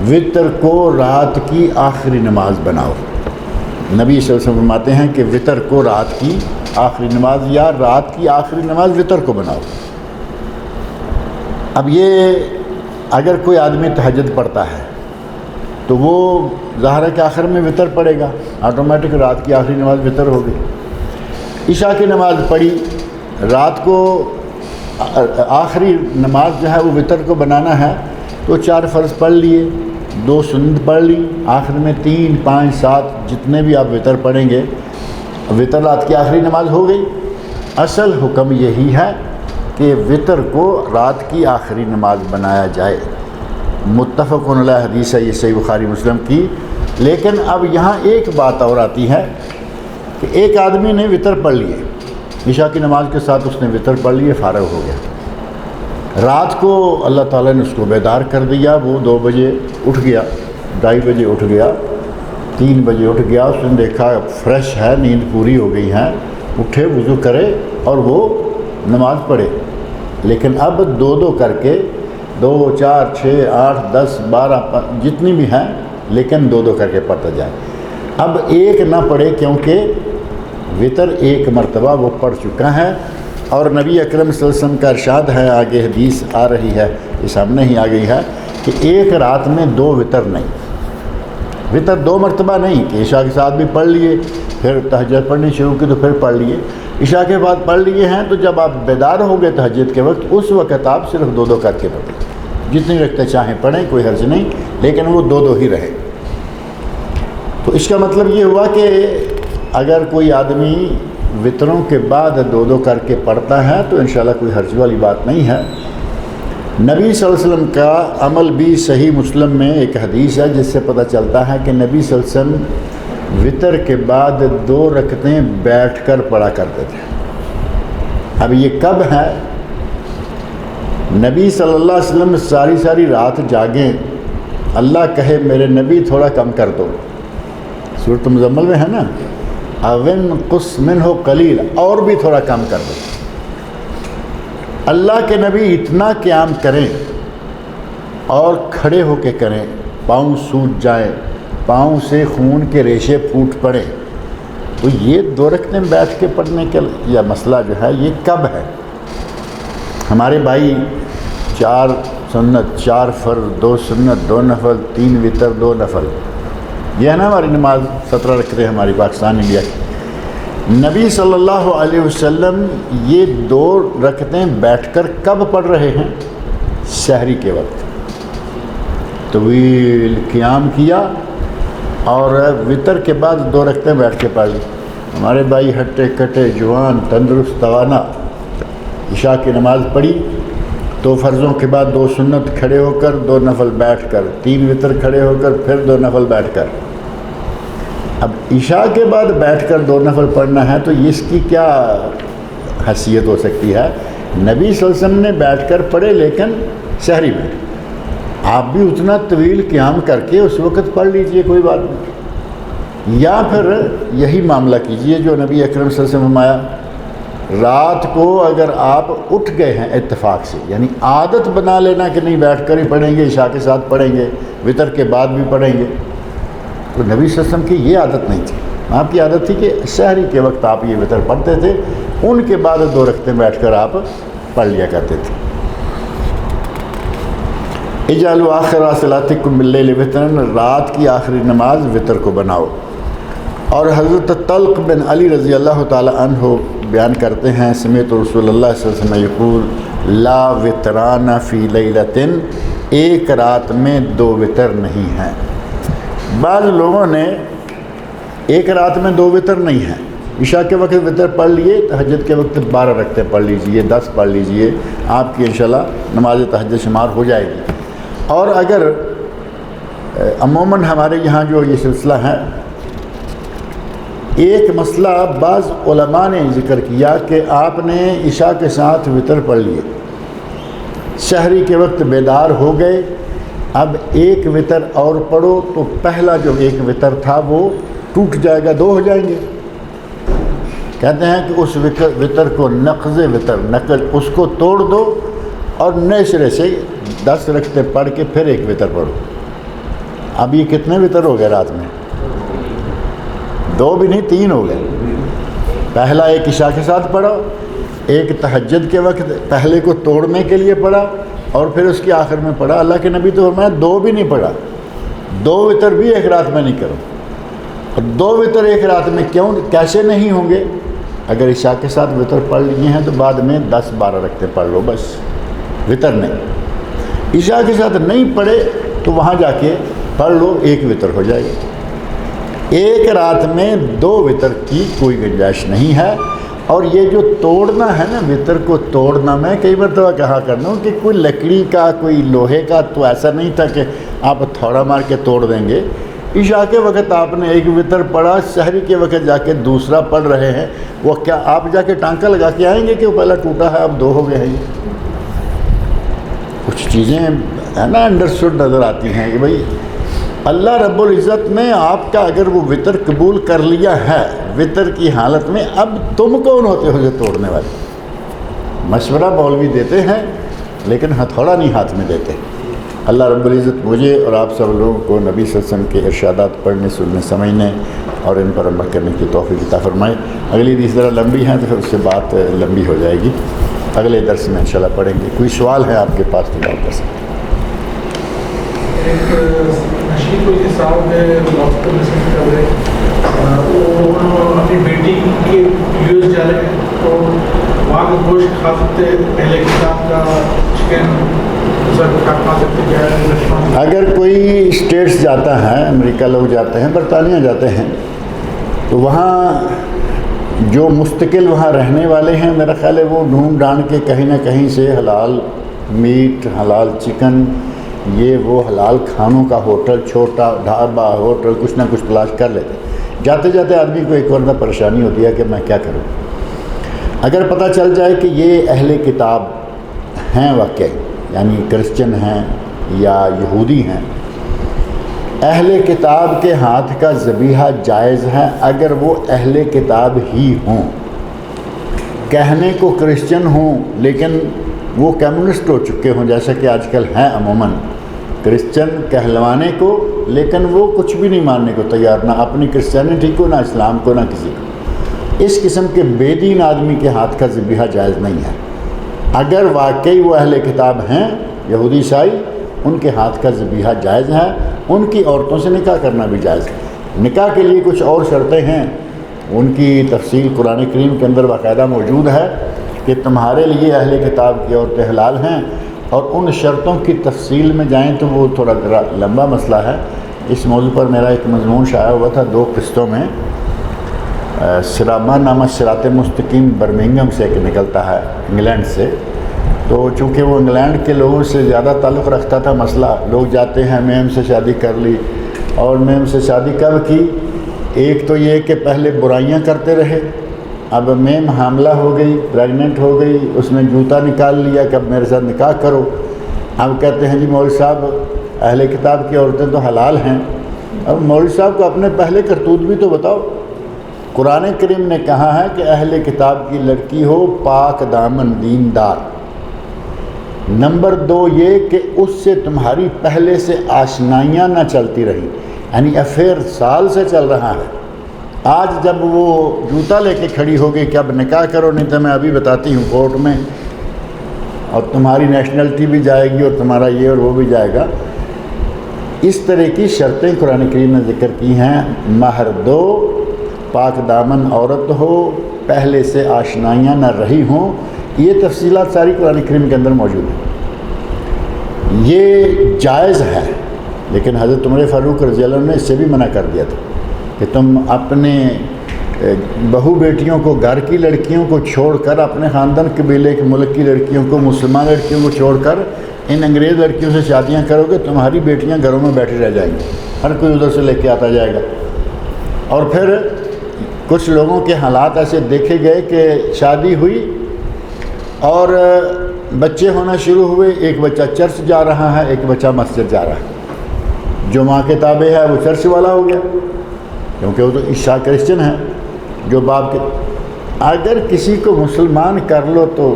وطر کو رات کی آخری نماز بناؤ۔ نبی صلی اللہ علیہ وسلم فرماتے ہیں کہ وطر کو رات کی آخری نماز، یا رات کی آخری نماز وطر کو بناؤ۔ اب یہ اگر کوئی آدمی تہجد پڑھتا ہے تو وہ ظاہر ہے کہ آخر میں وطر پڑھے گا، آٹومیٹک رات کی آخری نماز وطر ہوگی۔ عشاء کی نماز پڑھی، رات کو آخری نماز جو ہے وہ وطر کو بنانا ہے تو 4 فرض پڑھ لیے، 2 سنت پڑھ لی، آخر میں 3 5 7 جتنے بھی آپ وطر پڑھیں گے، وطر رات کی آخری نماز ہو گئی۔ اصل حکم یہی ہے کہ وطر کو رات کی آخری نماز بنایا جائے، متفق علیہ حدیث ہے یہ صحیح بخاری مسلم کی۔ لیکن اب یہاں ایک بات اور آتی ہے کہ ایک آدمی نے وطر پڑھ لیے، عشاء کی نماز کے ساتھ اس نے وطر پڑھ لیے، فارغ ہو گیا، رات کو اللہ تعالیٰ نے اس کو بیدار کر دیا، وہ 2 بجے اٹھ گیا، 2:30 بجے اٹھ گیا، 3 بجے اٹھ گیا، اس نے دیکھا فریش ہے، نیند پوری ہو گئی ہے، اٹھے وضو کرے اور وہ نماز پڑھے۔ لیکن اب 2 کر کے 2 4 6 8 10 12 جتنی بھی ہیں لیکن 2 کر کے پڑھتا جائے. اب ایک نہ پڑھے کیونکہ وطر ایک مرتبہ وہ پڑھ چکا ہے. اور نبی اکرم صلی اللہ علیہ وسلم کا ارشاد ہے, آگے حدیث آ رہی ہے, یہ سامنے ہی آ گئی ہے, کہ ایک رات میں 2 وطر نہیں. وطر 2 مرتبہ نہیں کہ عشاء کے ساتھ بھی پڑھ لیے, پھر تہجد پڑھنی شروع کی تو پھر پڑھ لیے, عشاء کے بعد پڑھ لیے ہیں تو جب آپ بیدار ہو گئے تہجد کے وقت, اس وقت آپ صرف 2 کر کے پڑھیں. جتنی رکھتے چاہیں پڑھیں, کوئی حرج نہیں, لیکن وہ 2 ہی رہے. تو اس کا مطلب یہ ہوا کہ اگر کوئی آدمی وطروں کے بعد 2 کر کے پڑھتا ہے تو انشاءاللہ کوئی حرج والی بات نہیں ہے. نبی صلی اللہ علیہ وسلم کا عمل بھی صحیح مسلم میں ایک حدیث ہے جس سے پتہ چلتا ہے کہ نبی صلی اللہ علیہ وسلم وطر کے بعد 2 رکعتیں بیٹھ کر پڑھا کرتے تھے. اب یہ کب ہے؟ نبی صلی اللہ علیہ وسلم ساری رات جاگیں, اللہ کہے میرے نبی تھوڑا کم کر دو, سورۃ مزمل میں ہے نا, اون قص منہ قلیل, اور بھی تھوڑا کم کر دو. اللہ کے نبی اتنا قیام کریں اور کھڑے ہو کے کریں, پاؤں سوج جائیں, پاؤں سے خون کے ریشے پھوٹ پڑیں, تو یہ 2 رکعتیں بیٹھ کے پڑھنے کا یہ مسئلہ جو ہے یہ کب ہے؟ ہمارے بھائی 4 سنت 4 فرض 2 سنت 2 نفل 3 وطر 2 نفل, یہ ہے نا ہماری نماز 17 رکعتیں ہماری پاکستان انڈیا کی. نبی صلی اللہ علیہ وسلم یہ 2 رکعتیں بیٹھ کر کب پڑھ رہے ہیں؟ سحری کے وقت. طویل قیام کیا اور وطر کے بعد 2 رکعتیں بیٹھ کے پڑھ لی. ہمارے بھائی ہٹے کٹے جوان تندرست توانا, عشاء کی نماز پڑھی, 2 فرضوں کے بعد 2 سنت کھڑے ہو کر 2 نفل بیٹھ کر, 3 وطر کھڑے ہو کر پھر 2 نفل بیٹھ کر. اب عشاء کے بعد بیٹھ کر 2 نفل پڑھنا ہے تو اس کی کیا حیثیت ہو سکتی ہے؟ نبی صلی اللہ علیہ وسلم نے بیٹھ کر پڑھے لیکن سحری میں. آپ بھی اتنا طویل قیام کر کے اس وقت پڑھ لیجئے, کوئی بات نہیں. یا پھر یہی معاملہ کیجئے جو نبی اکرم صلی اللہ علیہ وسلم فرمایا, رات کو اگر آپ اٹھ گئے ہیں اتفاق سے, یعنی عادت بنا لینا کہ نہیں بیٹھ کر ہی پڑھیں گے, عشاء کے ساتھ پڑھیں گے, وطر کے بعد بھی پڑھیں گے, تو نبی صلی اللہ علیہ وسلم کی یہ عادت نہیں تھی. آپ کی عادت تھی کہ سحری کے وقت آپ یہ وطر پڑھتے تھے, ان کے بعد 2 رکعتیں بیٹھ کر آپ پڑھ لیا کرتے تھے. اجعلوا آخر صلاتکم باللیل وطرا, رات کی آخری نماز وطر کو بناؤ. اور حضرت طلق بن علی رضی اللہ تعالی عنہ بیان کرتے ہیں, سمعت رسول اللہ صلی اللہ علیہ وسلم یقول لا وطران فی لیلۃ, ایک رات میں 2 وطر نہیں ہیں. بعض لوگوں نے ایک رات میں 2 وطر نہیں ہیں, عشاء کے وقت وطر پڑھ لیے, تہجد کے وقت 12 رکعتیں پڑھ لیجئے, 10 پڑھ لیجئے, آپ کی انشاءاللہ نماز تہجد شمار ہو جائے گی. اور اگر عموماً ہمارے یہاں جو یہ سلسلہ ہے, ایک مسئلہ بعض علماء نے ذکر کیا کہ آپ نے عشاء کے ساتھ وطر پڑھ لیے, سحری کے وقت بیدار ہو گئے, اب 1 وطر اور پڑھو تو پہلا جو 1 وطر تھا وہ ٹوٹ جائے گا, 2 ہو جائیں گے. کہتے ہیں کہ اس وطر کو نقض وطر, نقل, اس کو توڑ دو اور نئے سرے سے 10 رکعتیں پڑھ کے پھر 1 وطر پڑھو. اب یہ کتنے وطر ہو گئے رات میں؟ 2 بھی نہیں 3 ہو گئے. پہلا 1 عشاء کے ساتھ پڑھو, 1 تہجد کے وقت پہلے کو توڑنے کے لیے پڑھا, اور پھر اس کی آخر میں پڑھا. اللہ کے نبی تو فرمایا 2 بھی نہیں پڑھا, 2 وطر بھی 1 رات میں نہیں کرو. اور 2 وطر 1 رات میں کیوں کیسے نہیں ہوں گے؟ اگر عشاء کے ساتھ وطر پڑھ لیے ہیں تو بعد میں 10-12 رکعتیں پڑھ لو, بس وطر نہیں. عشاء کے ساتھ نہیں پڑھے تو وہاں جا کے پڑھ لو, 1 وطر ہو جائے گا. 1 رات میں 2 وطر کی کوئی گنجائش نہیں ہے. اور یہ جو توڑنا ہے نا, وطر کو توڑنا, میں کئی مرتبہ کہا کرتا ہوں کہ کوئی لکڑی کا کوئی لوہے کا تو ایسا نہیں تھا کہ آپ تھوڑا مار کے توڑ دیں گے. عشاء کے وقت آپ نے 1 وطر پڑھا, سحری کے وقت جا کے دوسرا پڑھ رہے ہیں, وہ کیا آپ جا کے ٹانکا لگا کے آئیں گے کہ وہ پہلا ٹوٹا ہے اب 2 ہو گئے ہیں؟ کچھ چیزیں ہے نا انڈرسٹوڈ نظر آتی ہیں کہ بھائی اللہ رب العزت نے آپ کا اگر وہ وطر قبول کر لیا ہے وطر کی حالت میں, اب تم کون ہوتے ہو جو توڑنے والے؟ مشورہ مولوی دیتے ہیں لیکن ہتھوڑا نہیں ہاتھ میں دیتے. اللہ رب العزت مجھے اور آپ سب لوگوں کو نبی صلی اللہ علیہ وسلم کے ارشادات پڑھنے سننے سمجھنے اور ان پر عمل کرنے کی توفیق عطا فرمائے۔ اگلی حدیث ذرا لمبی ہیں تو پھر اس سے بات لمبی ہو جائے گی، اگلے درس میں انشاءاللہ پڑھیں گے۔ کوئی سوال ہے آپ کے پاس تو جواب کر سکتے ہیں۔ ایک نشید کوئی صاحب ہے ہاسپٹل میں کر رہے وہ اپنی بیٹی کے یو ایس جا رہے ہیں تو وہاں کا گوشت کھا سکتے، پہلے کتاب کا چکن کھا سکتے؟ اگر کوئی اسٹیٹس جاتا ہے، امریکہ لوگ جاتے ہیں، برطانیہ جاتے ہیں، تو وہاں جو مستقل وہاں رہنے والے ہیں میرا خیال ہے وہ ڈھونڈ ڈھانڈ کے کہیں نہ کہیں سے حلال میٹ، حلال چکن، یہ وہ حلال کھانوں کا ہوٹل، چھوٹا ڈھابا ہوٹل کچھ نہ کچھ تلاش کر لیتے۔ جاتے جاتے آدمی کو ایک ورنہ پریشانی ہوتی ہے کہ میں کیا کروں۔ اگر پتہ چل جائے کہ یہ اہل کتاب ہیں واقعی، یعنی کرسچن ہیں یا یہودی ہیں، اہل کتاب کے ہاتھ کا ذبیحہ جائز ہے اگر وہ اہل کتاب ہی ہوں، کہنے کو کرسچن ہوں لیکن وہ کمیونسٹ ہو چکے ہوں، جیسا کہ آج کل ہیں عموماً کرسچن کہلوانے کو، لیکن وہ کچھ بھی نہیں ماننے کو تیار، نہ اپنی کرسچینٹی کو، نہ اسلام کو، نہ کسی کو۔ اس قسم کے بے دین آدمی کے ہاتھ کا ذبیحہ جائز نہیں ہے۔ اگر واقعی وہ اہل کتاب ہیں، یہودی عیسائی، ان کے ہاتھ کا ذبیحہ جائز ہے، ان کی عورتوں سے نکاح کرنا بھی جائز ہے۔ نکاح کے لیے کچھ اور شرطیں ہیں، ان کی تفصیل قرآن کریم کے اندر باقاعدہ موجود ہے کہ تمہارے لیے اہل کتاب کی عورتیں حلال ہیں، اور ان شرطوں کی تفصیل میں جائیں تو وہ تھوڑا لمبا مسئلہ ہے۔ اس موضوع پر میرا ایک مضمون شائع ہوا تھا 2 قسطوں میں، سراما نامہ صراط مستقیم برمنگھم سے ایک نکلتا ہے انگلینڈ سے، تو چونکہ وہ انگلینڈ کے لوگوں سے زیادہ تعلق رکھتا تھا مسئلہ، لوگ جاتے ہیں میم سے شادی کر لی، اور میم سے شادی کب کی؟ ایک تو یہ کہ پہلے برائیاں کرتے رہے، اب میم حاملہ ہو گئی، پریگننٹ ہو گئی، اس نے جوتا نکال لیا کہ اب میرے ساتھ نکاح کرو۔ اب کہتے ہیں جی مولوی صاحب اہل کتاب کی عورتیں تو حلال ہیں۔ اب مولوی صاحب کو اپنے پہلے کرتوت بھی تو بتاؤ۔ قرآن کریم نے کہا ہے کہ اہل کتاب کی لڑکی ہو پاک دامن دیندار۔ نمبر 2 یہ کہ اس سے تمہاری پہلے سے آشنائیاں نہ چلتی رہی، یعنی افیئر سال سے چل رہا ہے۔ آج جب وہ جوتا لے کے کھڑی ہو گئی کہ اب نکاح کرو، نہیں تو میں ابھی بتاتی ہوں کورٹ میں، اور تمہاری نیشنلٹی بھی جائے گی اور تمہارا یہ اور وہ بھی جائے گا۔ اس طرح کی شرطیں قرآن کریم نے ذکر کی ہیں، مہر دو، پاک دامن عورت ہو، پہلے سے آشنائیاں نہ رہی ہوں، یہ تفصیلات ساری قرآن کریم کے اندر موجود ہیں۔ یہ جائز ہے، لیکن حضرت عمر فاروق رضی اللہ عنہ نے اس سے بھی منع کر دیا تھا کہ تم اپنے بہو بیٹیوں کو، گھر کی لڑکیوں کو چھوڑ کر، اپنے خاندان قبیلے کے ملک کی لڑکیوں کو، مسلمان لڑکیوں کو چھوڑ کر ان انگریز لڑکیوں سے شادیاں کرو گے، تمہاری بیٹیاں گھروں میں بیٹھی رہ جائیں گی، ہر کوئی ادھر سے لے کے آتا جائے گا۔ اور پھر کچھ لوگوں کے حالات ایسے دیکھے گئے کہ شادی ہوئی اور بچے ہونا شروع ہوئے، ایک بچہ چرچ جا رہا ہے، ایک بچہ مسجد جا رہا ہے، جو ماں کے تابع ہے وہ چرچ والا ہو گیا کیونکہ وہ تو عیسیٰ کرسچن ہے، جو باپ کے۔ اگر کسی کو مسلمان کر لو تو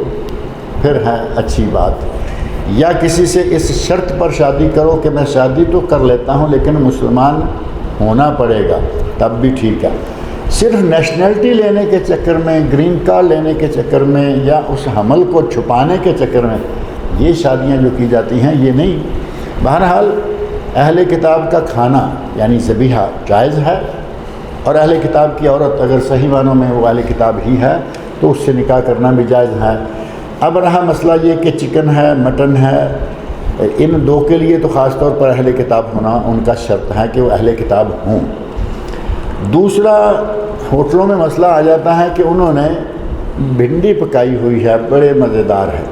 پھر ہے اچھی بات، یا کسی سے اس شرط پر شادی کرو کہ میں شادی تو کر لیتا ہوں لیکن مسلمان ہونا پڑے گا، تب بھی ٹھیک ہے۔ صرف نیشنلٹی لینے کے چکر میں، گرین کارڈ لینے کے چکر میں، یا اس حمل کو چھپانے کے چکر میں یہ شادیاں جو کی جاتی ہیں یہ نہیں۔ بہرحال اہل کتاب کا کھانا یعنی ذبیحہ جائز ہے، اور اہل کتاب کی عورت اگر صحیح معنوں میں وہ اہل کتاب ہی ہے تو اس سے نکاح کرنا بھی جائز ہے۔ اب رہا مسئلہ یہ کہ چکن ہے، مٹن ہے، ان دو کے لیے تو خاص طور پر اہل کتاب ہونا ان کا شرط ہے کہ وہ اہل کتاب ہوں۔ دوسرا، ہوٹلوں میں مسئلہ آ جاتا ہے کہ انہوں نے بھنڈی پکائی ہوئی ہے، بڑے مزیدار ہے،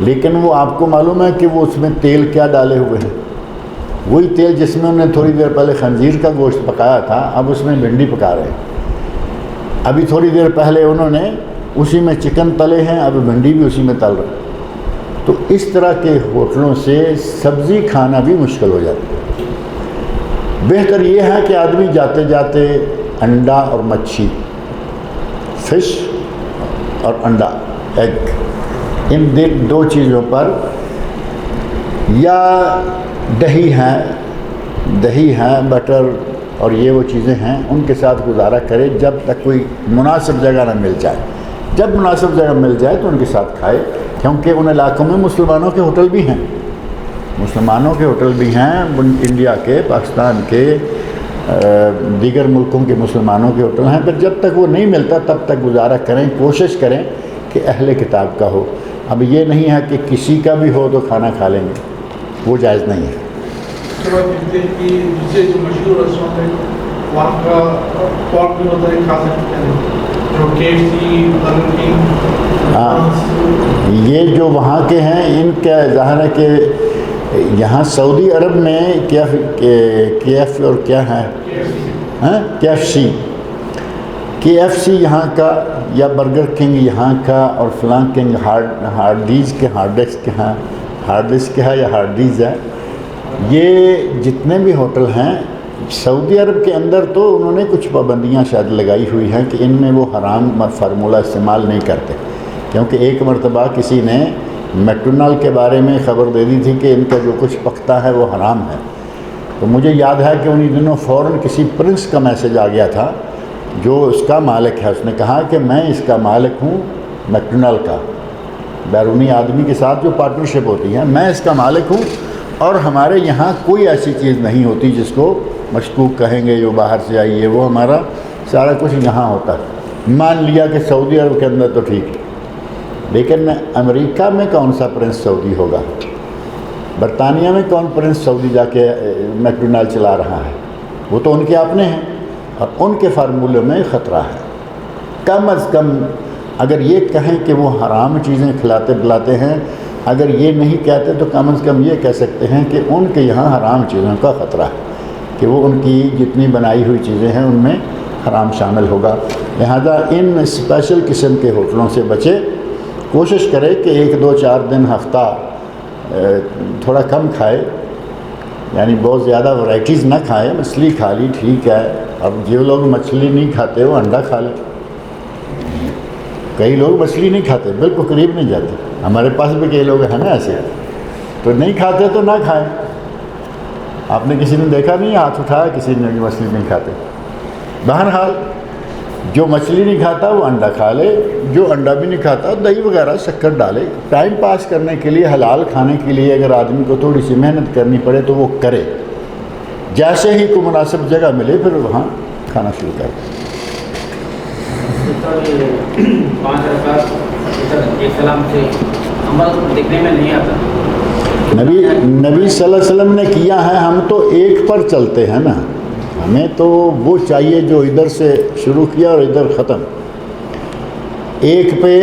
لیکن وہ آپ کو معلوم ہے کہ وہ اس میں تیل کیا ڈالے ہوئے ہیں؟ وہی تیل جس میں انہوں نے تھوڑی دیر پہلے خنزیر کا گوشت پکایا تھا، اب اس میں بھنڈی پکا رہے ہیں۔ ابھی تھوڑی دیر پہلے انہوں نے اسی میں چکن تلے ہیں، اب بھنڈی بھی اسی میں تل رہے ہیں۔ تو اس طرح کے ہوٹلوں سے سبزی کھانا بھی مشکل ہو جاتا ہے۔ بہتر یہ ہے کہ آدمی جاتے جاتے انڈا اور مچھی، فش اور انڈا، ایگ، ان دو چیزوں پر یا دہی ہے بٹر اور یہ وہ چیزیں ہیں، ان کے ساتھ گزارا کرے جب تک کوئی مناسب جگہ نہ مل جائے۔ جب مناسب جگہ مل جائے تو ان کے ساتھ کھائے، کیونکہ ان علاقوں میں مسلمانوں کے ہوٹل بھی ہیں، انڈیا کے، پاکستان کے، دیگر ملکوں کے مسلمانوں کے ہوٹل ہیں۔ پھر جب تک وہ نہیں ملتا تب تک گزارا کریں، کوشش کریں کہ اہل کتاب کا ہو۔ اب یہ نہیں ہے کہ کسی کا بھی ہو تو کھانا کھا لیں گے، وہ جائز نہیں ہے۔ اس کے بعد کہتے ہیں کہ دوسرے جو مشہور ریسٹورینٹ ہے وہاں کا پورک بھی ہوتا ہے، کھا سکتے ہیں، جو KFC، برگر کنگ۔ ہاں، یہ جو وہاں کے ہیں ان کا ظاہر ہے کہ یہاں سعودی عرب میں KFC اور کیا ہے، KFC یہاں کا، یا برگر کنگ یہاں کا، اور فلاں کنگ ہارڈیز کے ہے یا ہارڈیز ہے، یہ جتنے بھی ہوٹل ہیں سعودی عرب کے اندر تو انہوں نے کچھ پابندیاں شاید لگائی ہوئی ہیں کہ ان میں وہ حرام فارمولہ استعمال نہیں کرتے، کیونکہ ایک مرتبہ کسی نے میکڈونلڈ کے بارے میں خبر دے دی تھی کہ ان کا جو کچھ پکتا ہے وہ حرام ہے۔ تو مجھے یاد ہے کہ انہی دنوں فوراً کسی پرنس کا میسج آ گیا تھا جو اس کا مالک ہے، اس نے کہا کہ میں اس کا مالک ہوں میکڈونلڈ کا، بیرونی آدمی کے ساتھ جو پارٹنرشپ ہوتی ہے، میں اس کا مالک ہوں، اور ہمارے یہاں کوئی ایسی چیز نہیں ہوتی جس کو مشکوک کہیں گے جو باہر سے آئی ہے، وہ ہمارا سارا کچھ یہاں ہوتا ہے۔ مان لیا کہ سعودی عرب کے اندر تو ٹھیک ہے، لیکن امریکہ میں کون سا پرنس سعودی ہوگا؟ برطانیہ میں کون پرنس سعودی جا کے میکڈونلڈ چلا رہا ہے؟ وہ تو ان کے اپنے ہیں، اور ان کے فارمولے میں خطرہ ہے۔ کم از کم اگر یہ کہیں کہ وہ حرام چیزیں کھلاتے پلاتے ہیں، اگر یہ نہیں کہتے تو کم از کم یہ کہہ سکتے ہیں کہ ان کے یہاں حرام چیزوں کا خطرہ ہے، کہ وہ ان کی جتنی بنائی ہوئی چیزیں ہیں ان میں حرام شامل ہوگا۔ لہذا ان اسپیشل قسم کے ہوٹلوں سے بچے، کوشش کرے کہ 1 2 4 دن ہفتہ تھوڑا کم کھائے، یعنی بہت زیادہ ورائٹیز نہ کھائے۔ مچھلی کھا لی ٹھیک ہے، اب جو لوگ مچھلی نہیں کھاتے وہ انڈا کھا لیں۔ کئی لوگ مچھلی نہیں کھاتے، بالکل قریب نہیں جاتے، ہمارے پاس بھی کئی لوگ ہیں نا ایسے، تو نہیں کھاتے تو نہ کھائیں۔ آپ نے کسی نے دیکھا نہیں ہاتھ اٹھایا کسی نے مچھلی نہیں کھاتے؟ بہرحال جو مچھلی نہیں کھاتا وہ انڈا کھا لے، جو انڈا بھی نہیں کھاتا دہی وغیرہ شکر ڈالے۔ ٹائم پاس کرنے کے لیے، حلال کھانے کے لیے اگر آدمی کو تھوڑی سی محنت کرنی پڑے تو وہ کرے، جیسے ہی کوئی مناسب جگہ ملے پھر وہاں کھانا شروع کر دے۔ 5 رکعت ایک سلام سے عمل دیکھنے میں نہیں آتا۔ نبی صلی اللہ علیہ وسلم نے کیا ہے، ہم تو ایک پر چلتے ہیں نا، ہمیں تو وہ چاہیے جو ادھر سے شروع کیا اور ادھر ختم۔ 1 پہ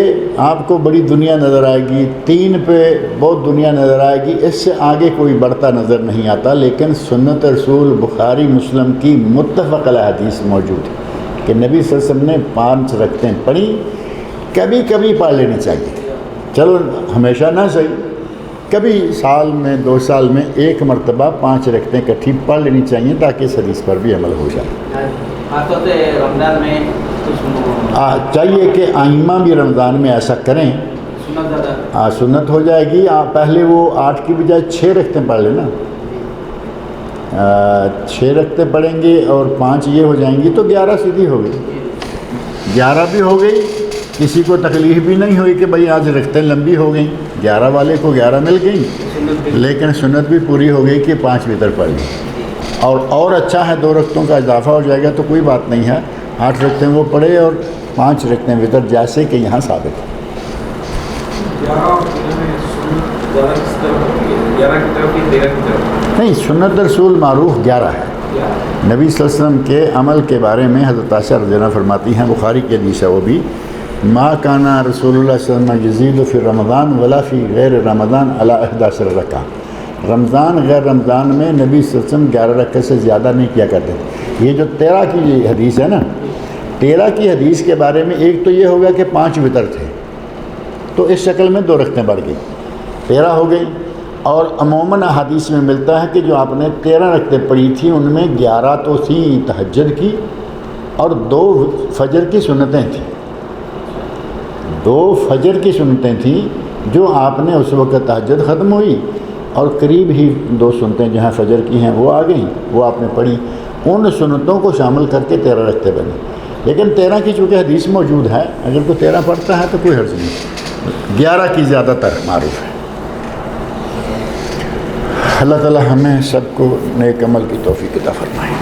آپ کو بڑی دنیا نظر آئے گی، 3 پہ بہت دنیا نظر آئے گی، اس سے آگے کوئی بڑھتا نظر نہیں آتا۔ لیکن سنت رسول بخاری مسلم کی متفق علیہ حدیث موجود ہے کہ نبی صلی اللہ علیہ وسلم نے 5 رکعتیں پڑھی، کبھی کبھی پڑھ لینی چاہیے، چلو ہمیشہ نہ صحیح، کبھی سال میں 2 سال میں 1 مرتبہ 5 رکعتیں اکٹھی پڑھ لینی چاہیے تاکہ اس حدیث پر بھی عمل ہو جائے۔ خاص طور سے رمضان میں چاہیے کہ آئمہ بھی رمضان میں ایسا کریں، سنت ہو جائے گی۔ پہلے وہ 8 کی بجائے 6 رکعتیں پڑھ لینا، 6 رکعتیں پڑھیں گے اور 5 یہ ہو جائیں گی تو 11 سیدھی ہو گئی، 11 بھی ہو گئی، کسی کو تکلیف بھی نہیں ہوئی کہ بھئی آج رکعتیں لمبی ہو گئیں، 11 والے کو 11 مل گئیں، لیکن سنت بھی پوری ہو گئی کہ 5 وتر پڑھ لی۔ اور اچھا ہے 2 رکعتوں کا اضافہ ہو جائے گا تو کوئی بات نہیں ہے، 8 رکعتیں وہ پڑھے اور 5 رکعتیں وتر، جیسے کہ یہاں ثابت ہے۔ نہیں، سنت رسول معروف 11 ہے۔ نبی صلی اللہ علیہ وسلم کے عمل کے بارے میں حضرت عائشہ رضی اللہ عنہا فرماتی ہیں، بخاری کی حدیث ہے وہ بھی، ما کانا رسول اللہ صلی اللہ علیہ وسلم یزید فی رمضان ولا فی غیر رمضان علی 11 رکعۃ۔ رمضان غیر رمضان میں نبی صلی اللہ علیہ وسلم 11 رکعت سے زیادہ نہیں کیا کرتے۔ یہ جو 13 کی حدیث ہے نا، 13 کی حدیث کے بارے میں ایک تو یہ ہو گیا کہ 5 وتر تھے، تو اس شکل میں 2 رکعتیں بڑھ گئی، 13 ہو گئی۔ اور عموماً حدیث میں ملتا ہے کہ جو آپ نے 13 رکعتیں پڑھی تھیں ان میں 11 تو تھیں تہجد کی اور 2 فجر کی سنتیں تھیں، 2 فجر کی سنتیں تھیں جو آپ نے اس وقت تہجد ختم ہوئی اور قریب ہی 2 سنتیں جہاں فجر کی ہیں وہ آ گئیں، وہ آپ نے پڑھی، ان سنتوں کو شامل کر کے 13 رکھتے بنے. لیکن 13 کی چونکہ حدیث موجود ہے، اگر کوئی 13 پڑھتا ہے تو کوئی حرج نہیں. 11 کی زیادہ تر معروف ہے. اللہ تعالی ہمیں سب کو نیک عمل کی توفیق عطا فرمائے.